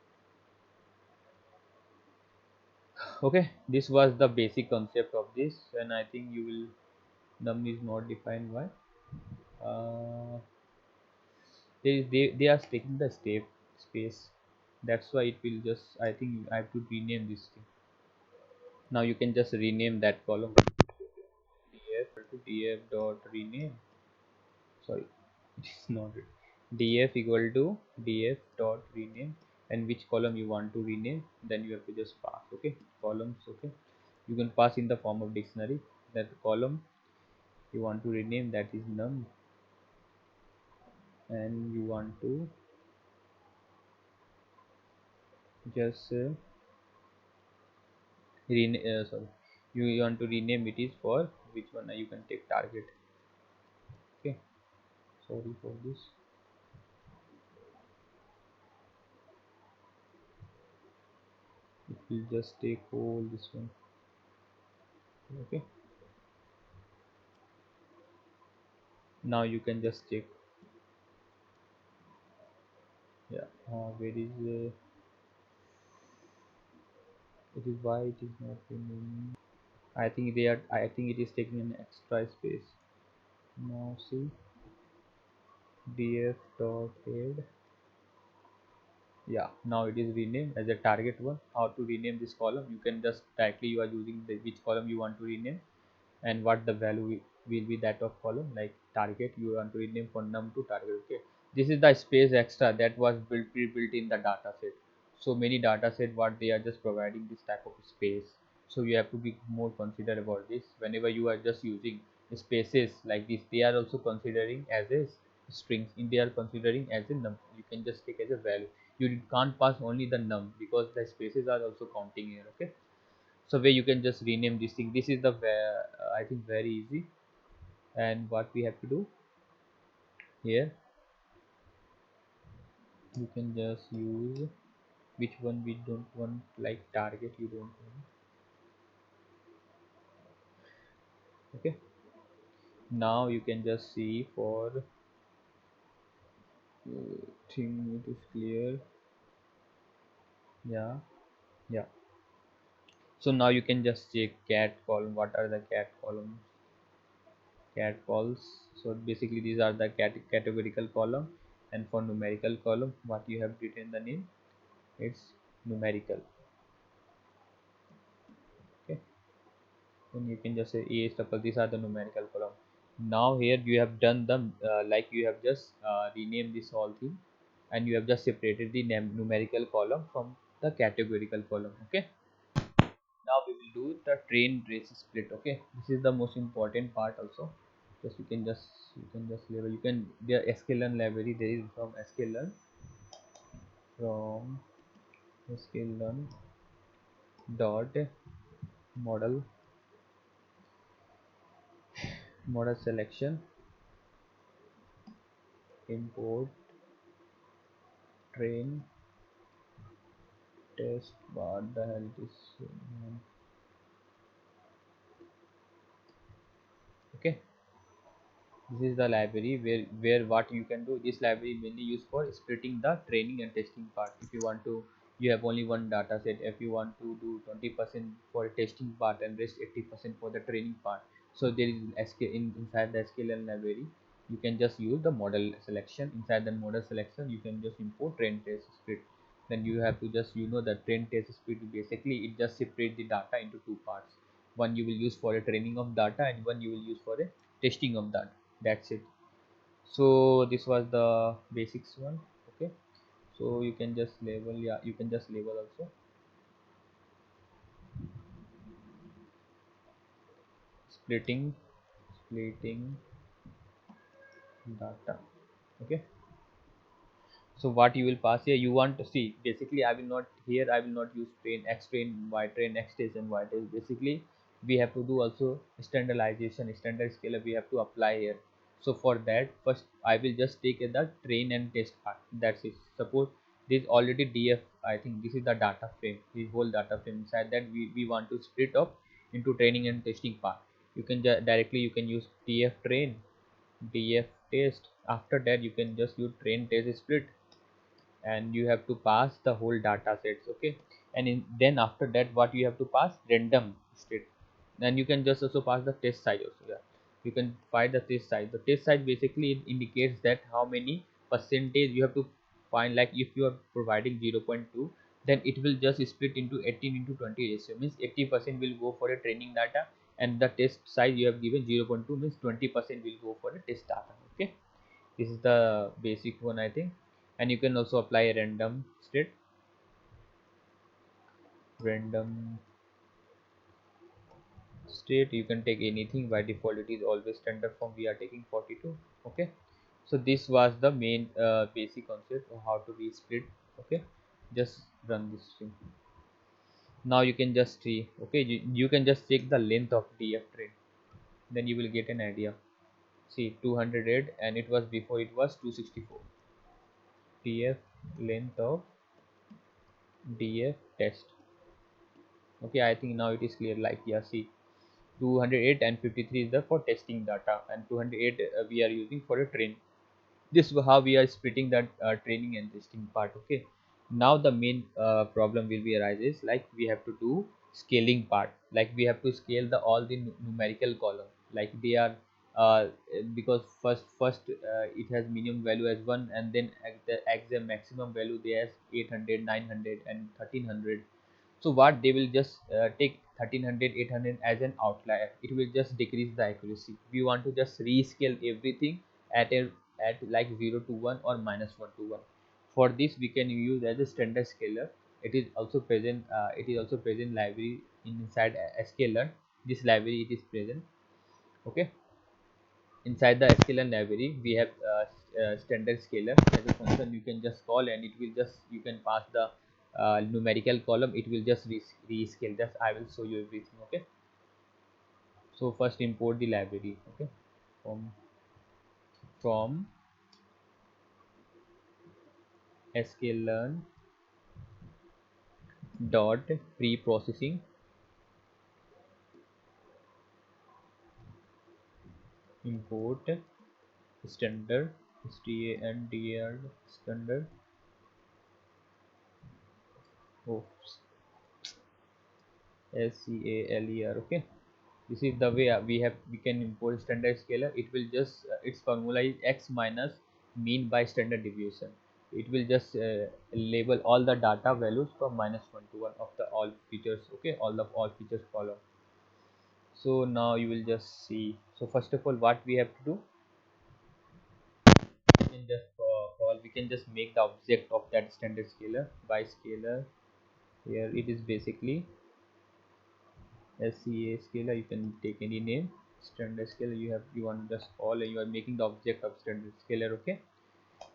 Okay, this was the basic concept of this, and I think you will, num is not defined. Why they are taking the step space, that's why it will just, I think I have to rename this thing. Now you can just rename that column, df to df dot rename. Sorry, it is not it. Df equal to df dot rename, and which column you want to rename, then you have to just pass. Okay, columns. Okay, you can pass in the form of dictionary that column you want to rename, that is num, and you want to just sorry, you want to rename it is for which one, you can take target. Okay, sorry for this. It will just take all this one. Okay, now you can just check. Yeah, where is it is, why it is not remaining. I think they are, I think it is taking an extra space. Now see, df dot head. Yeah, now it is renamed as a target one. How to rename this column, you can just directly you are using the which column you want to rename, and what the value will be that of column, like target you want to rename for num to target. Okay, this is the space extra that was pre-built in the data set. So many data set what they are just providing this type of space, so you have to be more considerate about this. Whenever you are just using spaces like this, they are also considering as a strings, in they are considering as a num, you can just take as a value. You can't pass only the num, because the spaces are also counting here. Okay, so where you can just rename this thing, this is the I think very easy. And what we have to do here, you can just use which one we don't want, like target you don't want. Okay, now you can just see for thing it is clear. Yeah, yeah, so now you can just check cat column, what are the cat columns, cat calls. So basically these are the categorical column, and for numerical column what you have written the name, it's numerical. Okay, then you can just say a tuple, these are the numerical column. Now here you have done them like you have just renamed this whole thing. and you have just separated the numerical column from the categorical column. Okay, now we will do the train trace split. Okay, this is the most important part also. Just you can just label, you can, the sklearn library, there is from sklearn dot model model selection import train test bar. The hell this okay, this is the library where what you can do. This library is mainly used for splitting the training and testing part. If you want to, you have only one data set, if you want to do 20% for testing part and rest 80% for the training part, so there is inside the sklearn library, you can just use the model selection. Inside the model selection you can just import train test split. Then you have to just, the train test split, basically it just separate the data into two parts. One you will use for a training of data and one you will use for a testing of data. That's it. So this was the basics one. Okay, so you can just label, yeah, you can just label also splitting splitting data. Okay, so what you will pass here, you want to see, basically I will not here, I will not use train x train y train x test and y test. Basically we have to do also standardization, standard scalar we have to apply here. So for that, first I will just take the train and test part. That's it. Suppose this is already df, I think this is the data frame, this whole data frame. Inside that we want to split up into training and testing part. You can directly you can use df train, df test. After that you can just use train test split, and you have to pass the whole data sets. Okay, and then after that what you have to pass, random state. Then you can just also pass the test size also. Yeah, you can find the test size. The test size basically it indicates that how many percentage you have to find. Like if you are providing 0.2, then it will just split into 18 into 20 ratio, means 80% will go for a training data, and the test size you have given 0.2 means 20% will go for a test data. Okay, this is the basic one, I think. And you can also apply a random state. Random state, you can take anything. By default it is always standard form, we are taking 42. Okay, so this was the main basic concept of how to be split. Okay, just run this thing. Now you can just see, okay, you can just check the length of df train, then you will get an idea. See, 208, and it was before, it was 264. df length of df test. Okay, I think now it is clear. Like, yeah, see, 208 and 53 is the for testing data, and 208 we are using for a train. This is how we are splitting that training and testing part. Okay, now the main problem will be arises, like we have to do scaling part. Like we have to scale the all the numerical column, like they are uh, because first it has minimum value as 1, and then the exam maximum value they has 800, 900, and 1300. So what they will just take 1300, 800 as an outlier. It will just decrease the accuracy. We want to just rescale everything at a at like 0 to 1 or -1 to 1. For this we can use as a standard scaler. It is also present library inside a scaler. This library it is present. Okay, inside the sklearn library we have standard scaler as a function. You can just call, and it will just, you can pass the numerical column, it will just rescale. Just I will show you everything. Okay, so first import the library. Okay, from sklearn dot pre-processing, import standard standard standard. Oh, scaler. Okay, this is the way we can import standard scaler. It will just its formula is x minus mean by standard deviation. It will just label all the data values from -1 to 1 of the all features. Okay, all features column. So now you will just see. So first of all what we have to do, we can just call can just make the object of that standard scalar by scalar. Here it is basically SCA scalar. You can take any name. Standard scalar, you want to just call, and you are making the object of standard scalar. Okay,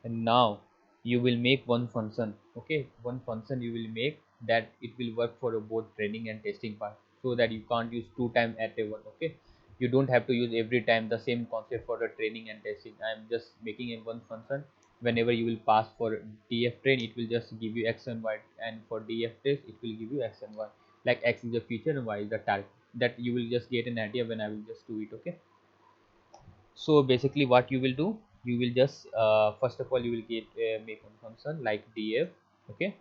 and now you will make one function. Okay, one function you will make that it will work for both training and testing part, so that you can't use two time at a one. Okay, you don't have to use every time the same concept for the training and testing. I am just making a one function. Whenever you will pass for df train, it will just give you x and y, and for df test it will give you x and y. Like x is the feature and y is the target. That you will just get an idea when I will just do it. Okay, so basically what you will do, you will just first of all you will get make one function like df. Okay,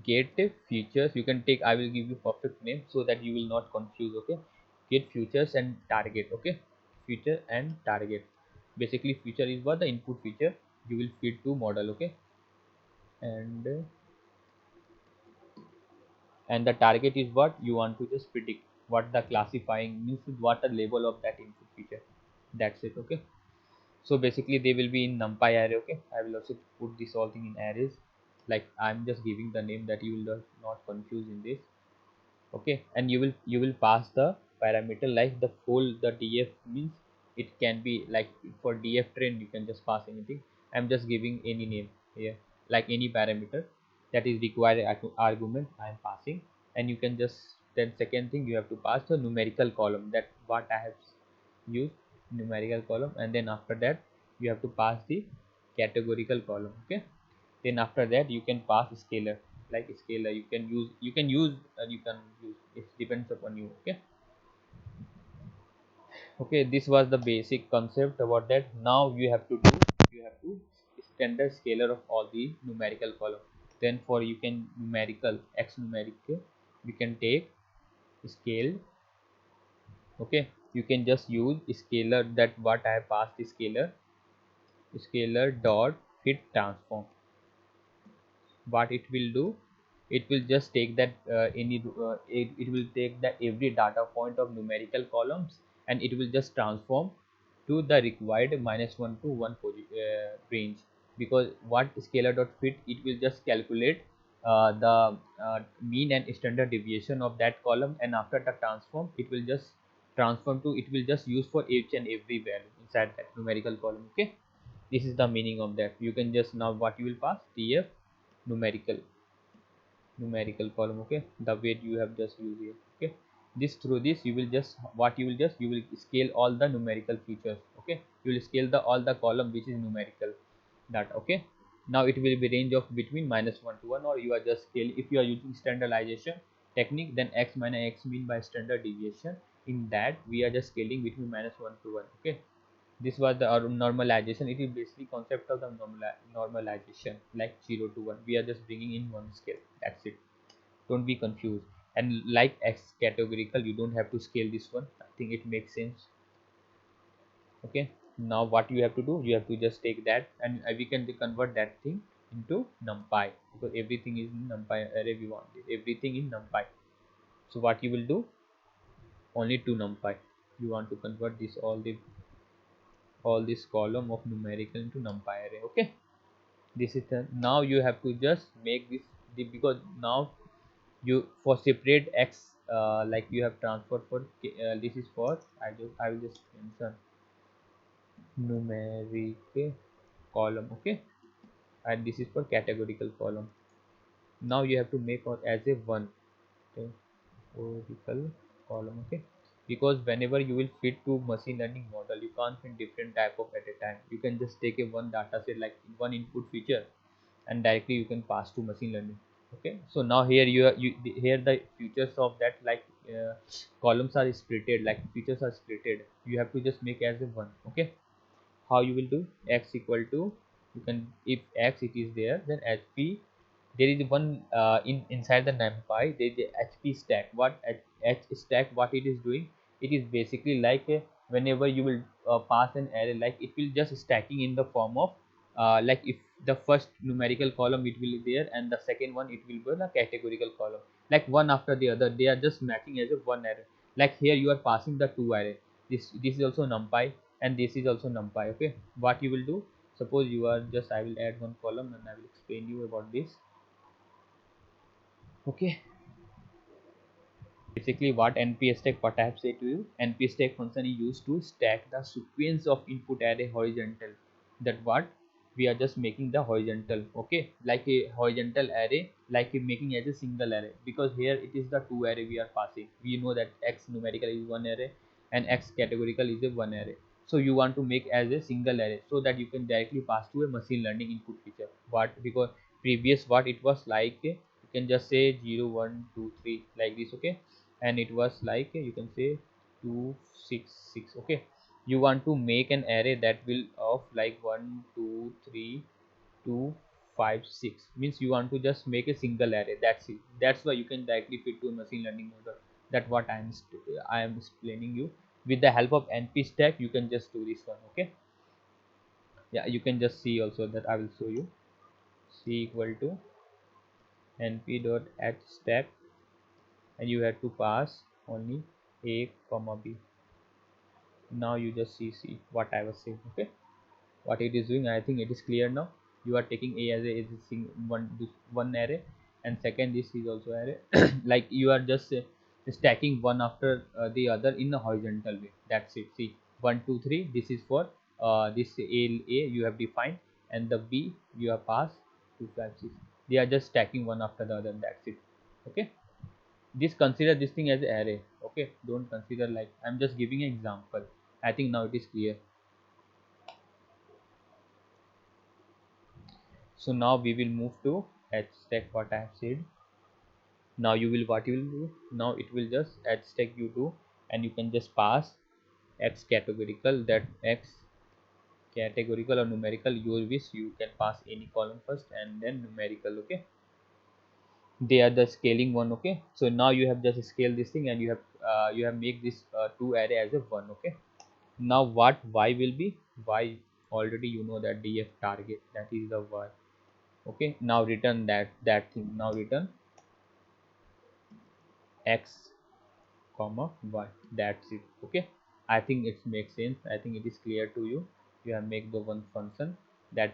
get features. You can take, I will give you perfect name so that you will not confuse. Okay, get features and target. Okay, feature and target. Basically feature is what the input feature you will feed to model. Okay, and and the target is what you want to just predict, what the classifying means, what the label of that input feature. That's it. Okay, so basically they will be in numpy array. Okay, I will also put this all thing in arrays. Like I'm just giving the name that you will not confuse in this. Okay, and you will pass the parameter like the full the df means. It can be like for df train you can just pass anything. I'm just giving any name here, like any parameter that is required argument I am passing. And you can just, then second thing you have to pass the numerical column, that what I have used, numerical column. And then after that you have to pass the categorical column. Okay, then after that you can pass scalar, like scalar you can use it depends upon you. Okay, okay, this was the basic concept about that. Now you have to do, you have to standard scalar of all the numerical column. Then for you can numerical x numeric, you can take scale. Okay, you can just use scalar, that what I have passed scalar dot fit transform. What it will do, it will just take that it will take that every data point of numerical columns, and it will just transform to the required -1 to 1 range. Because what scalar dot fit, it will just calculate the mean and standard deviation of that column, and after the transform it will just transform to, it will just use for each and every value inside that numerical column. Okay, this is the meaning of that. You can just, now what you will pass, tf numerical column. Okay, the weight you have just used here. Okay, this, through this you will just, what you will just, you will scale all the numerical features. Okay, you will scale the all the column which is numerical, that. Okay, now it will be range of between -1 to 1, or you are just scale. If you are using standardization technique, then x minus x mean by standard deviation. In that we are just scaling between -1 to 1. Okay, this was the normalization. It is basically concept of the normalization, like 0 to 1. We are just bringing in one scale. That's it. Don't be confused. And like x categorical, you don't have to scale this one. I think it makes sense. Okay. Now what you have to do, you have to just take that, and we can convert that thing into numpy, because everything is in numpy array. We want it, everything in numpy. So what you will do, only to numpy. You want to convert this all this column of numerical into numpy array. Okay, this is the, now you have to just make this because now you, for separate x, like you have transferred for this is for, I will just mention numeric column. Okay, and this is for categorical column. Now you have to make out as a one categorical column. Okay, because whenever you will fit to machine learning model, you can't fit different type of at a time. You can just take a one data set, like one input feature, and directly you can pass to machine learning. Okay, so now here here the features of that, like columns are splitted, like features are splitted. You have to just make as a one. Okay, how you will do, x equal to, you can, if x it is there, then hp, there is one inside the numpy, there is a hp stack. What h stack, what it is doing, it is basically like whenever you will pass an array, like it will just stacking in the form of like if the first numerical column it will be there, and the second one it will be the categorical column, like one after the other, they are just matching as a one array. Like here you are passing the two array, this is also numpy, and this is also numpy. Okay, what you will do, Suppose you are just, I will add one column and I will explain you about this. Okay, basically what npStack, what I have said to you, npStack function is used to stack the sequence of input array horizontal. That what we are just making the horizontal, okay, like a horizontal array, like making as a single array, because here it is the two array we are passing. We know that x numerical is one array and x categorical is a one array. So you want to make as a single array so that you can directly pass to a machine learning input feature. What, because previous what it was like, you can just say 0 1 2 3 like this, okay, and it was like you can say 2 6 6, okay. You want to make an array that will of like 1 2 3 2 5 6, means you want to just make a single array, that's it. That's why you can directly fit to a machine learning model. That what I am explaining you. With the help of npStack you can just do this one, okay. Yeah, you can just see also that I will show you. C equal to np dot add stack, and you have to pass only a comma b. Now you just see what I was saying, okay, what it is doing. I think it is clear now. You are taking a as a, one array, and second this is also array. Like you are just stacking one after the other in a horizontal way. That's it. See, 1 2 3, this is for this a you have defined, and the b you have passed 2 5 6. They are just stacking one after the other, that's it, okay. This, consider this thing as an array, okay, don't consider like, I'm just giving an example. I think now it is clear. So now we will move to add stack, what I have said. Now you will, what you will do, now it will just add stack you do, and you can just pass x categorical, that x categorical or numerical, your wish, you can pass any column first and then numerical, okay. They are the scaling one, okay. So now you have just scale this thing, and you have make this two array as a one, okay. Now what y will be, y already you know that df target, that is the y, okay. Now return that thing. Now return x comma y, that's it, okay. I think it makes sense. I think it is clear to you. You have make the one function that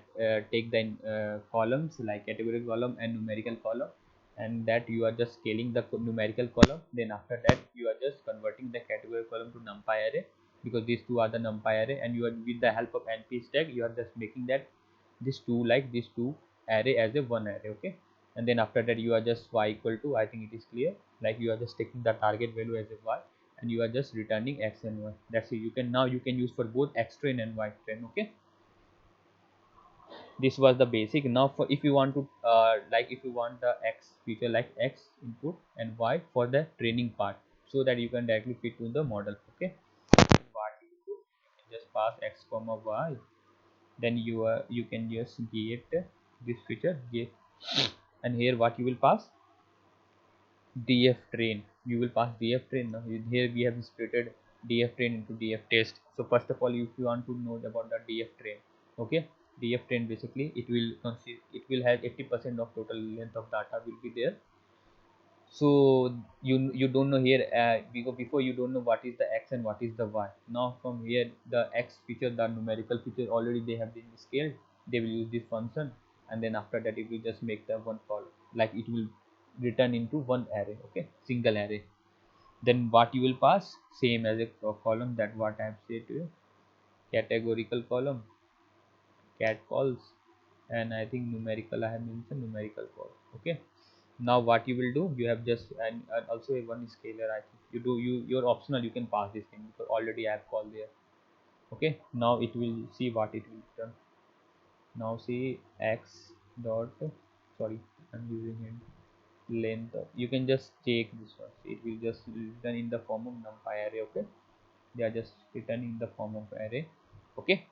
take the columns like category column and numerical column, and that you are just scaling the numerical column. Then after that you are just converting the category column to numpy array, because these two are the numpy array, and you are, with the help of npStack, you are just making that this two, like these two array as a one array, okay. And then after that you are just y equal to, I think it is clear, like you are just taking the target value as a y, and you are just returning x and y, that's it. You can, now you can use for both x train and y train, okay. This was the basic. Now for, if you want to like if you want the x feature like x input and y for the training part, so that you can directly fit to the model, okay. What you do, you can just pass x comma y, then you can just get this feature get, and here what you will pass, df train, you will pass df train. Now here we have splitted df train into df test. So first of all, if you want to know about the df train, okay, df train basically it will consist, it will have 80% of total length of data will be there. So you don't know here, before you don't know what is the x and what is the y. Now from here the x feature, the numerical feature, already they have been scaled. They will use this function, and then after that it will just make the one call, like it will return into one array, okay, single array. Then what you will pass, same as a column, that what I have said to you, categorical column, cat calls, and I think numerical, I have mentioned numerical call, okay. Now what you will do, you have just, and also a one scalar, I think you do, you're optional, you can pass this thing because already I have called there, okay. Now it will see what it will return. Now see x dot, sorry, I'm using it length you can just take this one. It will just return in the form of numpy array, okay. They are just returning in the form of array, okay.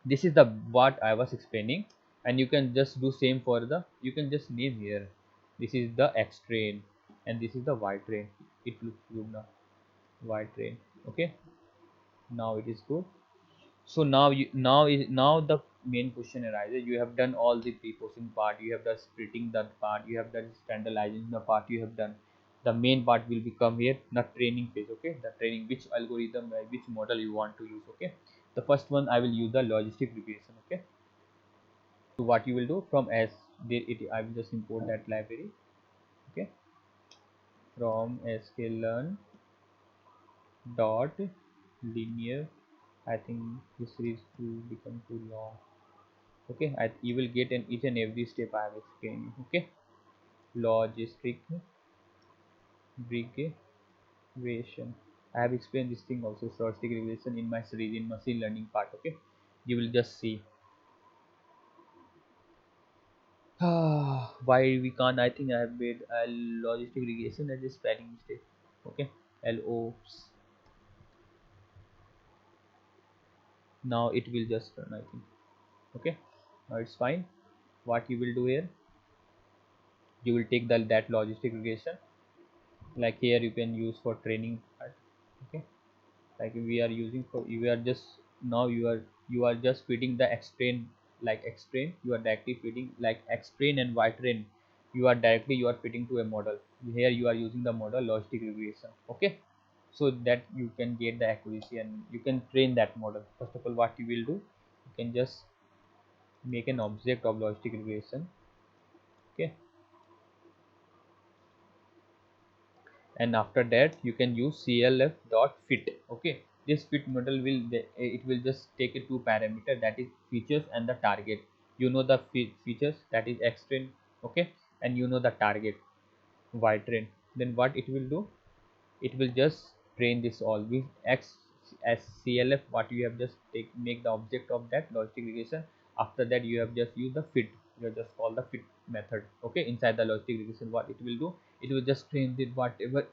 This is the what I was explaining, and you can just do same for the, you can just name here, this is the x train and this is the y train. It looks good now, y train, okay. Now it is good. So now you, now the main question arises. You have done all the pre-processing part, you have done splitting that part, you have done standardizing the part, you have done, the main part will become here the training phase, okay. The training, which algorithm, which model you want to use, okay. The first one I will use the logistic regression, okay. So what you will do from s there it I will just import that library. Okay, from sklearn dot linear. I think this is to become too long. Okay, you will get an each and every step I have explained. Okay, logistic regression. I have explained this thing also, logistic regression, in my series in machine learning part. Okay, you will just see. Why we can't? I think I have made a logistic regression as a spelling mistake. Okay, lo. Now it will just run, I think. Okay, now it's fine. What you will do here, you will take that logistic regression, like here you can use for training part. Okay, like we are using for, you are just, now you are just feeding the explain, like explain, you are directly feeding like explain and train, you are feeding to a model. Here you are using the model logistic regression. Okay, so that you can get the accuracy and you can train that model. First of all, what you will do, you can just make an object of logistic regression. Okay, and after that you can use clf dot fit. Okay, this fit model will, it will just take a two parameter, that is features and the target. You know the features, that is x train. Okay, and you know the target y train. Then what it will do, it will just train this all with x as clf. What you have just make the object of that logistic regression. After that you have just use the fit, you have just call the fit method. Okay, inside the logistic regression, what it will do, it will just train it whatever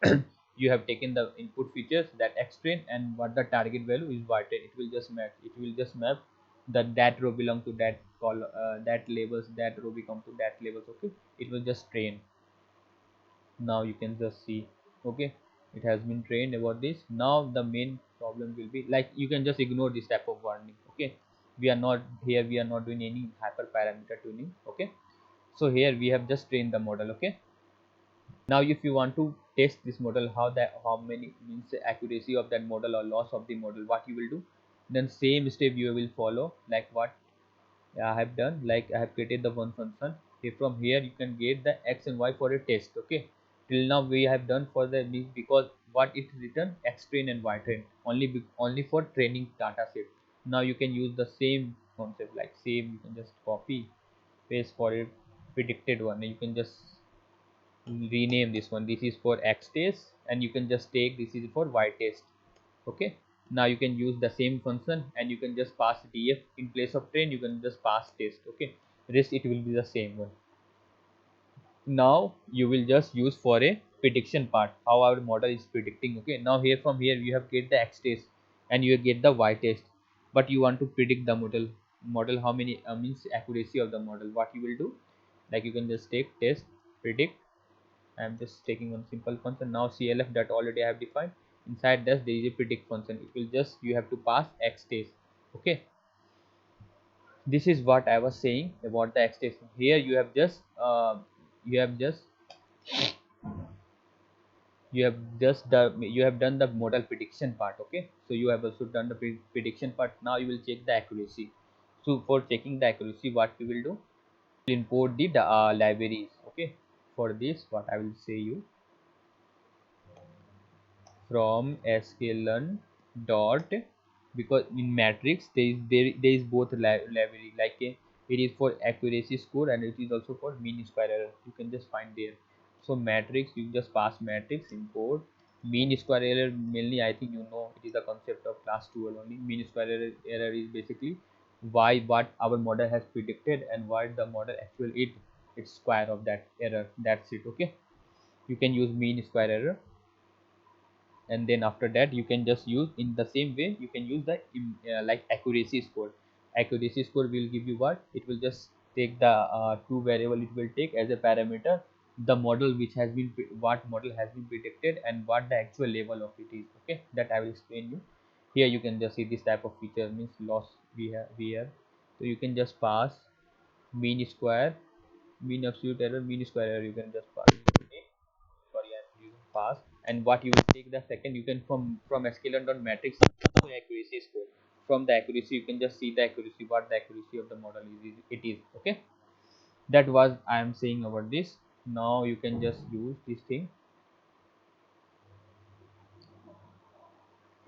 you have taken the input features, that x train, and what the target value is y train. It will just map, that row belong to that call, that labels, that row become to that labels. Okay, it will just train. Now you can just see. Okay, it has been trained about this. Now the main problem will be, like, you can just ignore this type of warning. Okay, we are not here, we are not doing any hyperparameter tuning. Okay, so here we have just trained the model. Okay, now if you want to test this model, how many means accuracy of that model or loss of the model, what you will do, then same step you will follow, like what I have done. Like I have created the one function. From here you can get the x and y for a test. Okay, till now we have done for the because what it written, x train and y train, only for training data set. Now you can use the same concept, like same, you can just copy paste for a predicted one. You can just rename this one, this is for x test, and you can just take this is for y test. Okay, now you can use the same function and you can just pass df in place of train, you can just pass test. Okay, rest it will be the same one. Now you will just use for a prediction part, how our model is predicting. Okay, now here from here you have get the x test and you get the y test, but you want to predict the model how many means accuracy of the model. What you will do, like you can just take test predict. I am just taking one simple function. Now clf that already I have defined. Inside this there is a predict function. It will just, you have to pass x test. Okay, this is what I was saying about the x test. Here you have just you have done the model prediction part. Okay, so you have also done the prediction part. Now you will check the accuracy. So for checking the accuracy, what we will do, import the libraries. Okay, for this what I will say you, from sklearn dot, because in matrix there is both library, like it is for accuracy score and it is also for mean square error. You can just find there. So matrix, you just pass matrix import mean square error. Mainly I think you know it is the concept of class 12 only. Mean square error is basically why what our model has predicted and what the model actually it's square of that error. That's it. Okay, you can use mean square error, and then after that you can just use in the same way you can use the like accuracy score. Accuracy score will give you what, it will just take the two variable, it will take as a parameter the model which has been what model has been predicted and what the actual level of it is. Okay, that I will explain you. Here you can just see this type of feature means loss we have. So you can just pass mean square, mean absolute error, mean square error, you can just pass. Sorry, I'm using fast. And what you will take the second, you can from sklearn dot matrix accuracy score. from the accuracy you can just see the accuracy, what the accuracy of the model is, it is okay. That was I am saying about this. Now you can just use this thing.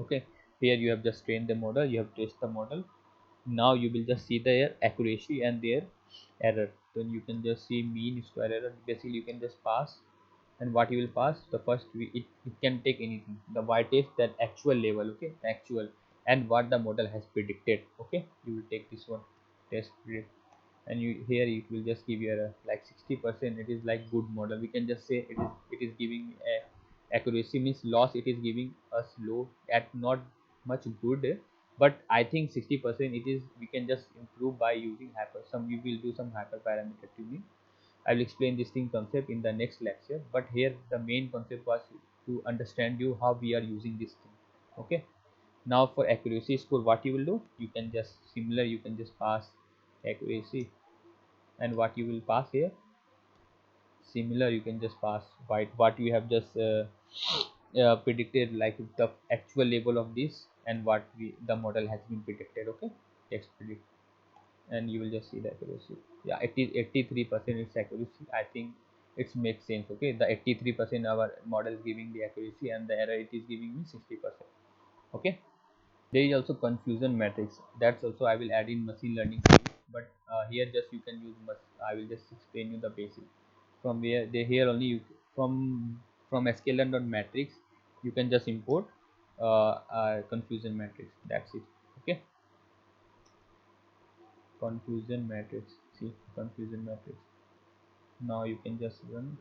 Okay, here you have just trained the model, you have tested the model. Now you will just see their accuracy and their error. Then you can just see mean square error. Basically you can just pass, and what you will pass, the first it can take anything, the y test, that actual level, okay, actual, and what the model has predicted. Okay, you will take this one, test predict, and you here it will just give you a like 60%. It is like good model, we can just say it is giving a accuracy means loss, it is giving us low at not much good, but I think 60% it is, we can just improve by using hyper, some we will do some hyperparameter tuning. I will explain this thing concept in the next lecture, but here the main concept was to understand you how we are using this thing. Okay, now for accuracy score, what you will do, you can just similar, you can just pass accuracy, and what you will pass here, similar, you can just pass white what you have just predicted, like the actual level of this and what the model has been predicted. Okay, text predict, and you will just see the accuracy. Yeah, it is 83% its accuracy, I think it makes sense. Okay, the 83% our model is giving the accuracy, and the error it is giving me 60%. Okay, there is also confusion matrix, that's also I will add in machine learning field, but here just you can use I will just explain you the basic from where they here only you from sklearn.matrix you can just import confusion matrix, that's it. Okay, confusion matrix, see confusion matrix, now you can just run,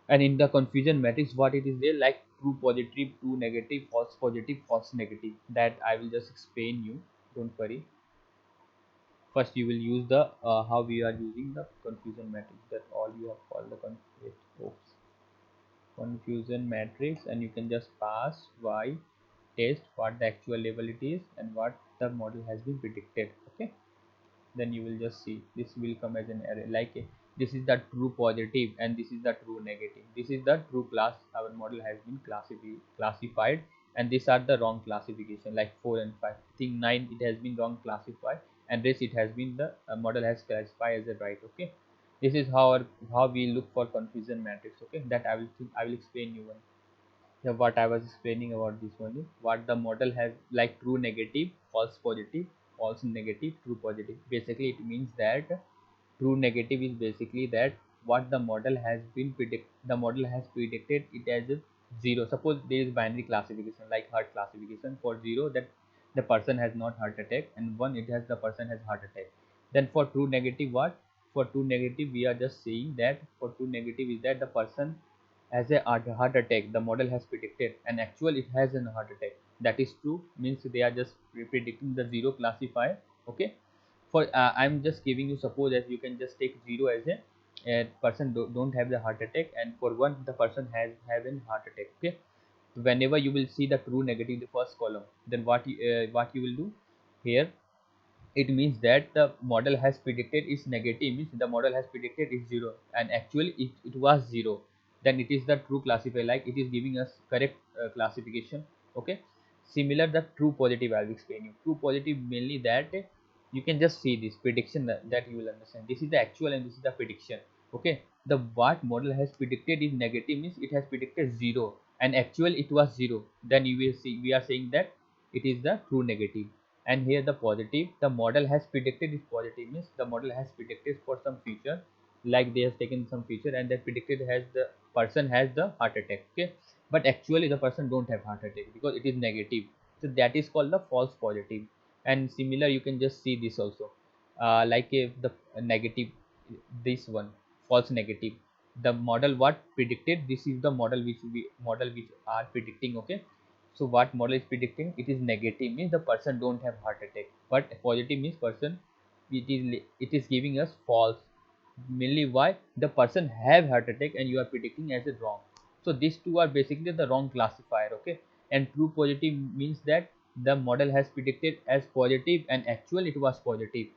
and in the confusion matrix what it is there, like true positive, true negative, false positive, false negative, that I will just explain you, don't worry. First you will use the how we are using the confusion matrix, that all you have called the confusion matrix, and you can just pass y test, what the actual level it is and what the model has been predicted. Okay, then you will just see this will come as an array, like this is the true positive and this is the true negative, this is the true class our model has been classified, and these are the wrong classification, like 4 and 5, I think 9 it has been wrong classified, and this it has been the model has classified as a right. Okay, this is how we look for confusion matrix. Okay, that I will explain you one. Yeah, what I was explaining about this one is what the model has, like true negative, false positive, false negative, true positive. Basically, it means that true negative is basically that what the model has been the model has predicted it as a zero. Suppose there is binary classification like heart classification. For zero, that the person has not heart attack, and one it has the person has heart attack. Then for true negative, what? For true negative, we are just saying that for true negative is that the person has a heart attack, the model has predicted, and actual it has an heart attack, that is true, means they are just predicting the zero classifier. Okay, for I'm just giving you, suppose as you can just take zero as a person don't have the heart attack, and for one the person has have an heart attack. Okay, whenever you will see the true negative, the first column, then what you will do here, it means that the model has predicted is negative, means the model has predicted is zero, and actually it was zero, then it is the true classifier, like it is giving us correct classification. Okay, similar the true positive, I will explain you. True positive mainly that you can just see this prediction, that you will understand this is the actual and this is the prediction. Okay, the what model has predicted is negative, means it has predicted zero, and actual it was zero, then you will see we are saying that it is the true negative. And here the positive, the model has predicted is positive, means the model has predicted for some feature, like they has taken some feature and they predicted has the person has the heart attack. Okay, but actually the person don't have heart attack because it is negative, so that is called the false positive. And similar you can just see this also, like if the negative, this one false negative, the model what predicted, this is the model which are predicting. Okay, so what model is predicting, it is negative, means the person don't have heart attack, but positive means person, it is giving us false, mainly why the person have heart attack and you are predicting as a wrong. So these two are basically the wrong classifier. Okay, and true positive means that the model has predicted as positive and actual it was positive,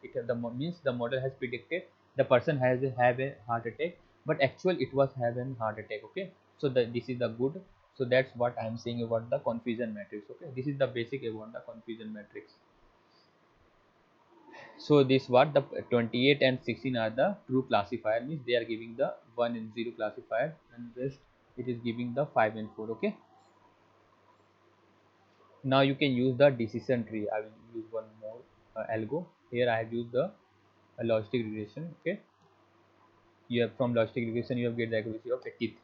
means the model has predicted the person have a heart attack, but actual it was have an heart attack. Okay, so this is the good. So that's what I'm saying about the confusion matrix. Okay, this is the basic about the confusion matrix. So this what the 28 and 16 are the true classifier, means they are giving the 1 and 0 classifier, and rest it is giving the 5 and 4. Okay, now you can use the decision tree. I will use one more algo. Here I have used the logistic regression. Okay, you have from logistic regression you have get the accuracy of 83%.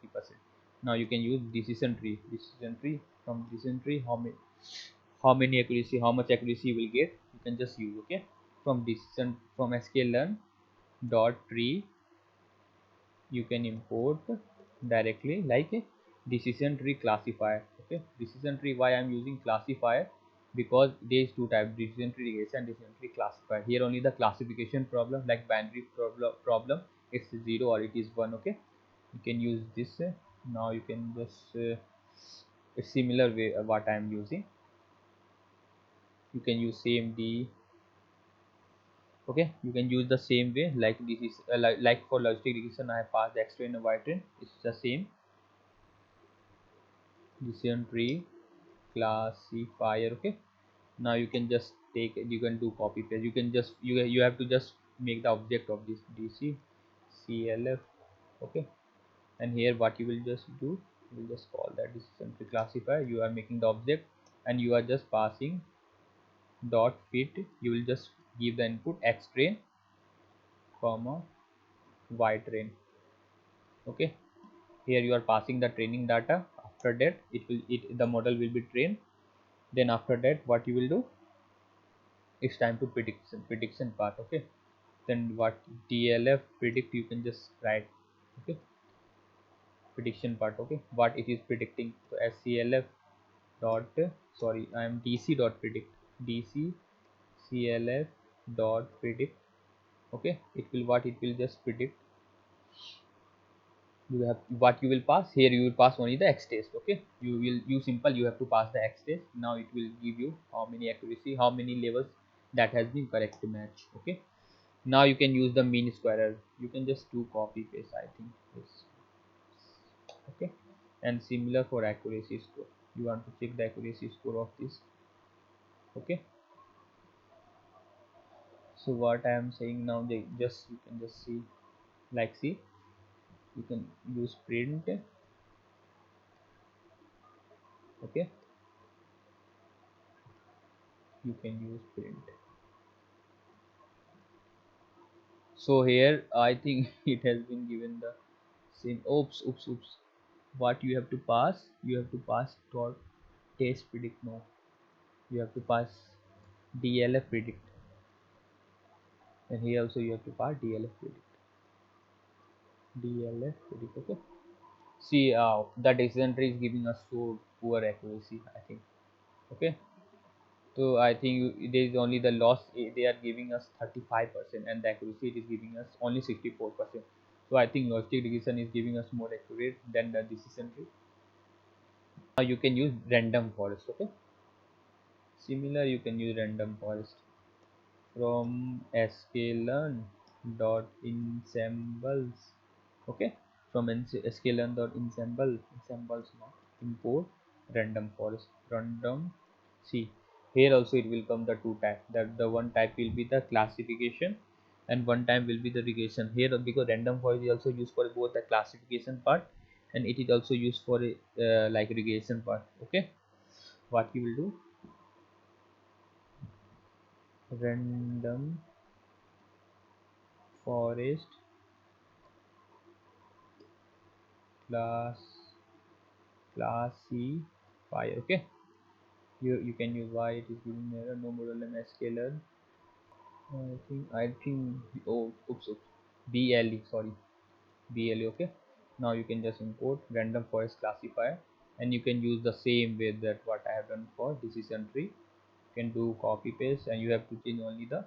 Now you can use decision tree. Decision tree, from decision tree how many accuracy, how much accuracy you will get, you can just use. Okay, from decision, from sklearn dot tree you can import directly like a decision tree classifier. Okay, decision tree, why I'm using classifier, because there is two types, decision tree regression and decision tree classifier. Here only the classification problem, like binary problem, it's 0 or it is 1. Okay, you can use this. Now you can just a similar way what I'm using, you can use same d. Okay, you can use the same way, like this is like for logistic regression I have passed the x train and y train, it's the same decision tree classifier. Okay, now you can just take it, you can do copy paste, you can just you have to just make the object of this dc clf. Okay, and here what you will just do, you will just call that decision tree classifier, you are making the object and you are just passing dot fit, you will just give the input x train comma y train. Okay, here you are passing the training data, after that the model will be trained. Then after that what you will do, it's time to prediction part. Okay, then what dlf predict, you can just write. Okay, prediction part. Okay, what it is predicting, so sclf dot sorry I am dc dot predict, dc clf dot predict. Okay, it will what it will just predict, you have what you will pass here, you will pass only the x test. Okay, you will use simple, you have to pass the x test. Now it will give you how many accuracy, how many levels that has been correct match. Okay, now you can use the mean squarer, you can just do copy paste, I think this. Okay, and similar for accuracy score, you want to check the accuracy score of this. Okay, so what I am saying now, they just you can just see, like see, you can use print. Okay, you can use print. So here I think it has been given the same. Oops. What you have to pass, you have to pass dot test predict. No, you have to pass dlf predict, and here also you have to pass dlf predict. Dlf predict. Okay, see the decision tree is giving us so poor accuracy, I think. Okay, so I think there is only the loss, they are giving us 35% and the accuracy it is giving us only 64%. So I think logistic regression is giving us more accurate than the decision tree. Now you can use random forest. Okay, similar you can use random forest from sklearn dot ensembles. Okay, from sklearn dot ensembles now import random forest, random. See, here also it will come the two type, that the one type will be the classification and one time will be the regression. Here because random forest is also used for both the classification part and it is also used for a like regression part. Okay, what you will do, random forest class classifier. Okay, you can use why it is giving error, no model and scalar. I think oh oops ble, sorry, ble. Okay, now you can just import random forest classifier and you can use the same way that what I have done for decision tree. You can do copy paste and you have to change only the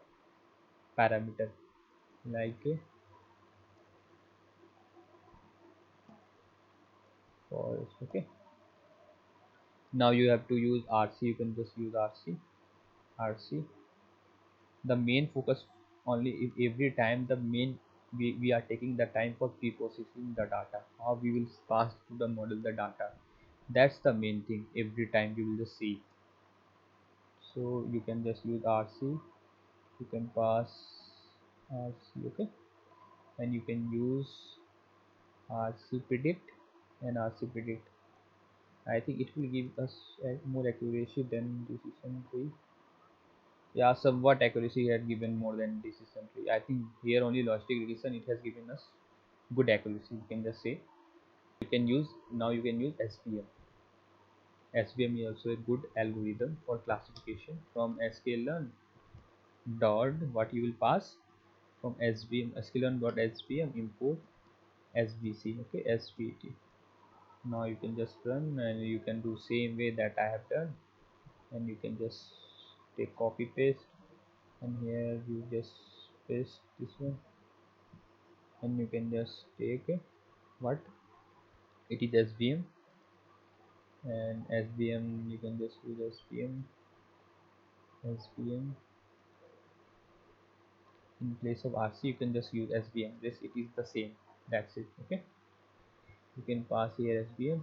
parameter, like forest. Okay, now you have to use rc, you can just use rc. The main focus only, if every time the main, we are taking the time for pre-processing the data, how we will pass to the model the data. That's the main thing. Every time you will just see. So you can just use RC. You can pass RC, okay, and you can use RC predict and RC predict. I think it will give us more accuracy than decision tree. Yeah, somewhat accuracy had given more than decision tree. I think here only logistic regression it has given us good accuracy. You can just say you can use now. You can use SVM. SVM is also a good algorithm for classification from sklearn dot what you will pass from SVM sklearn dot SVM import SVC, okay, SVT. Now you can just run and you can do same way that I have done, and you can just take copy paste, and here you just paste this one, and you can just take what it is SVM, and SVM you can just use SVM in place of RC. You can just use SVM. This it is the same. That's it. Okay. You can pass here SVM,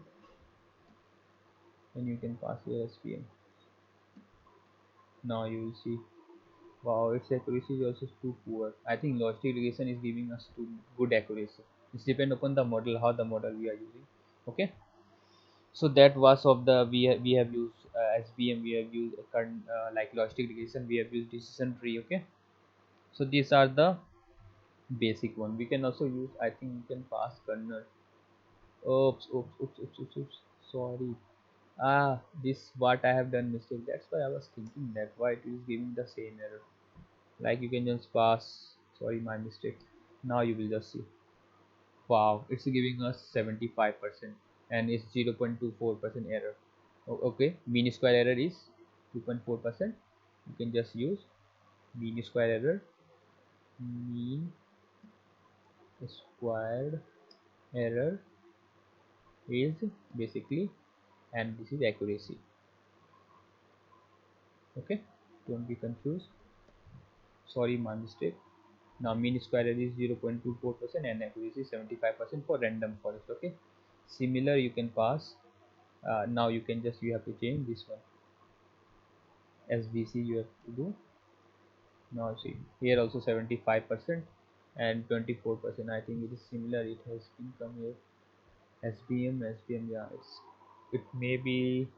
and you can pass here SVM. Now you will see. Wow, its accuracy is also too poor. I think logistic regression is giving us too good accuracy. It's depend upon the model, how the model we are using. Okay. So that was of the we have used SVM, we have used like logistic regression, we have used decision tree. Okay. So these are the basic one. We can also use. I think you can pass kernel. Oops. Sorry. This what I have done mistake. That's why I was thinking that why it is giving the same error. Like you can just pass. Sorry, my mistake. Now you will just see. Wow, it's giving us 75% and it's 0.24% error. Okay, mean square error is 2.4%. You can just use mean square error. Mean squared error is basically, and this is accuracy. Okay, don't be confused. Sorry, my mistake. Now mean square error is 0.24% and accuracy is 75% for random forest. Okay, similar you can pass. Now you can just you have to change this one. SVC you have to do. Now see here also 75% and 24%. I think it is similar. It has been come here. SVM, yeah, it may be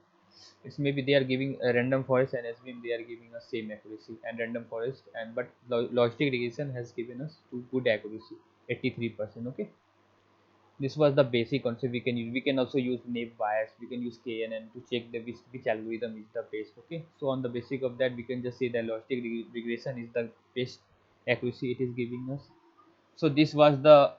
it's maybe they are giving a random forest and SVM they are giving us same accuracy and random forest, and but logistic regression has given us too good accuracy 83%. Okay, this was the basic concept. We can also use naive bias, we can use KNN to check the which algorithm is the best. Okay, so on the basic of that we can just say that logistic regression is the best accuracy it is giving us. So this was the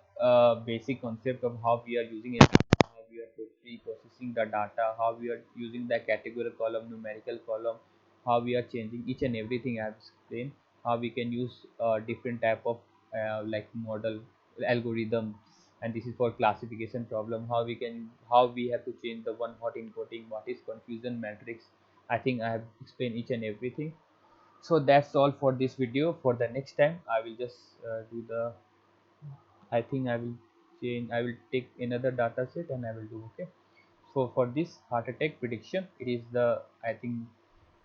basic concept of how we are using it, how we are pre-processing the data, how we are using the categorical column, numerical column, how we are changing each and everything I have explained, how we can use different type of like model algorithm, and this is for classification problem, how we have to change the one hot encoding, what is confusion matrix. I think I have explained each and everything. So that's all for this video. For the next time I will just do the I think I will take another data set and I will do. Okay, so for this heart attack prediction, it is the I think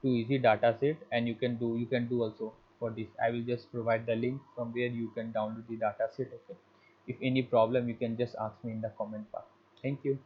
too easy data set, and you can do also. For this I will just provide the link from where you can download the data set. Okay, if any problem you can just ask me in the comment part. Thank you.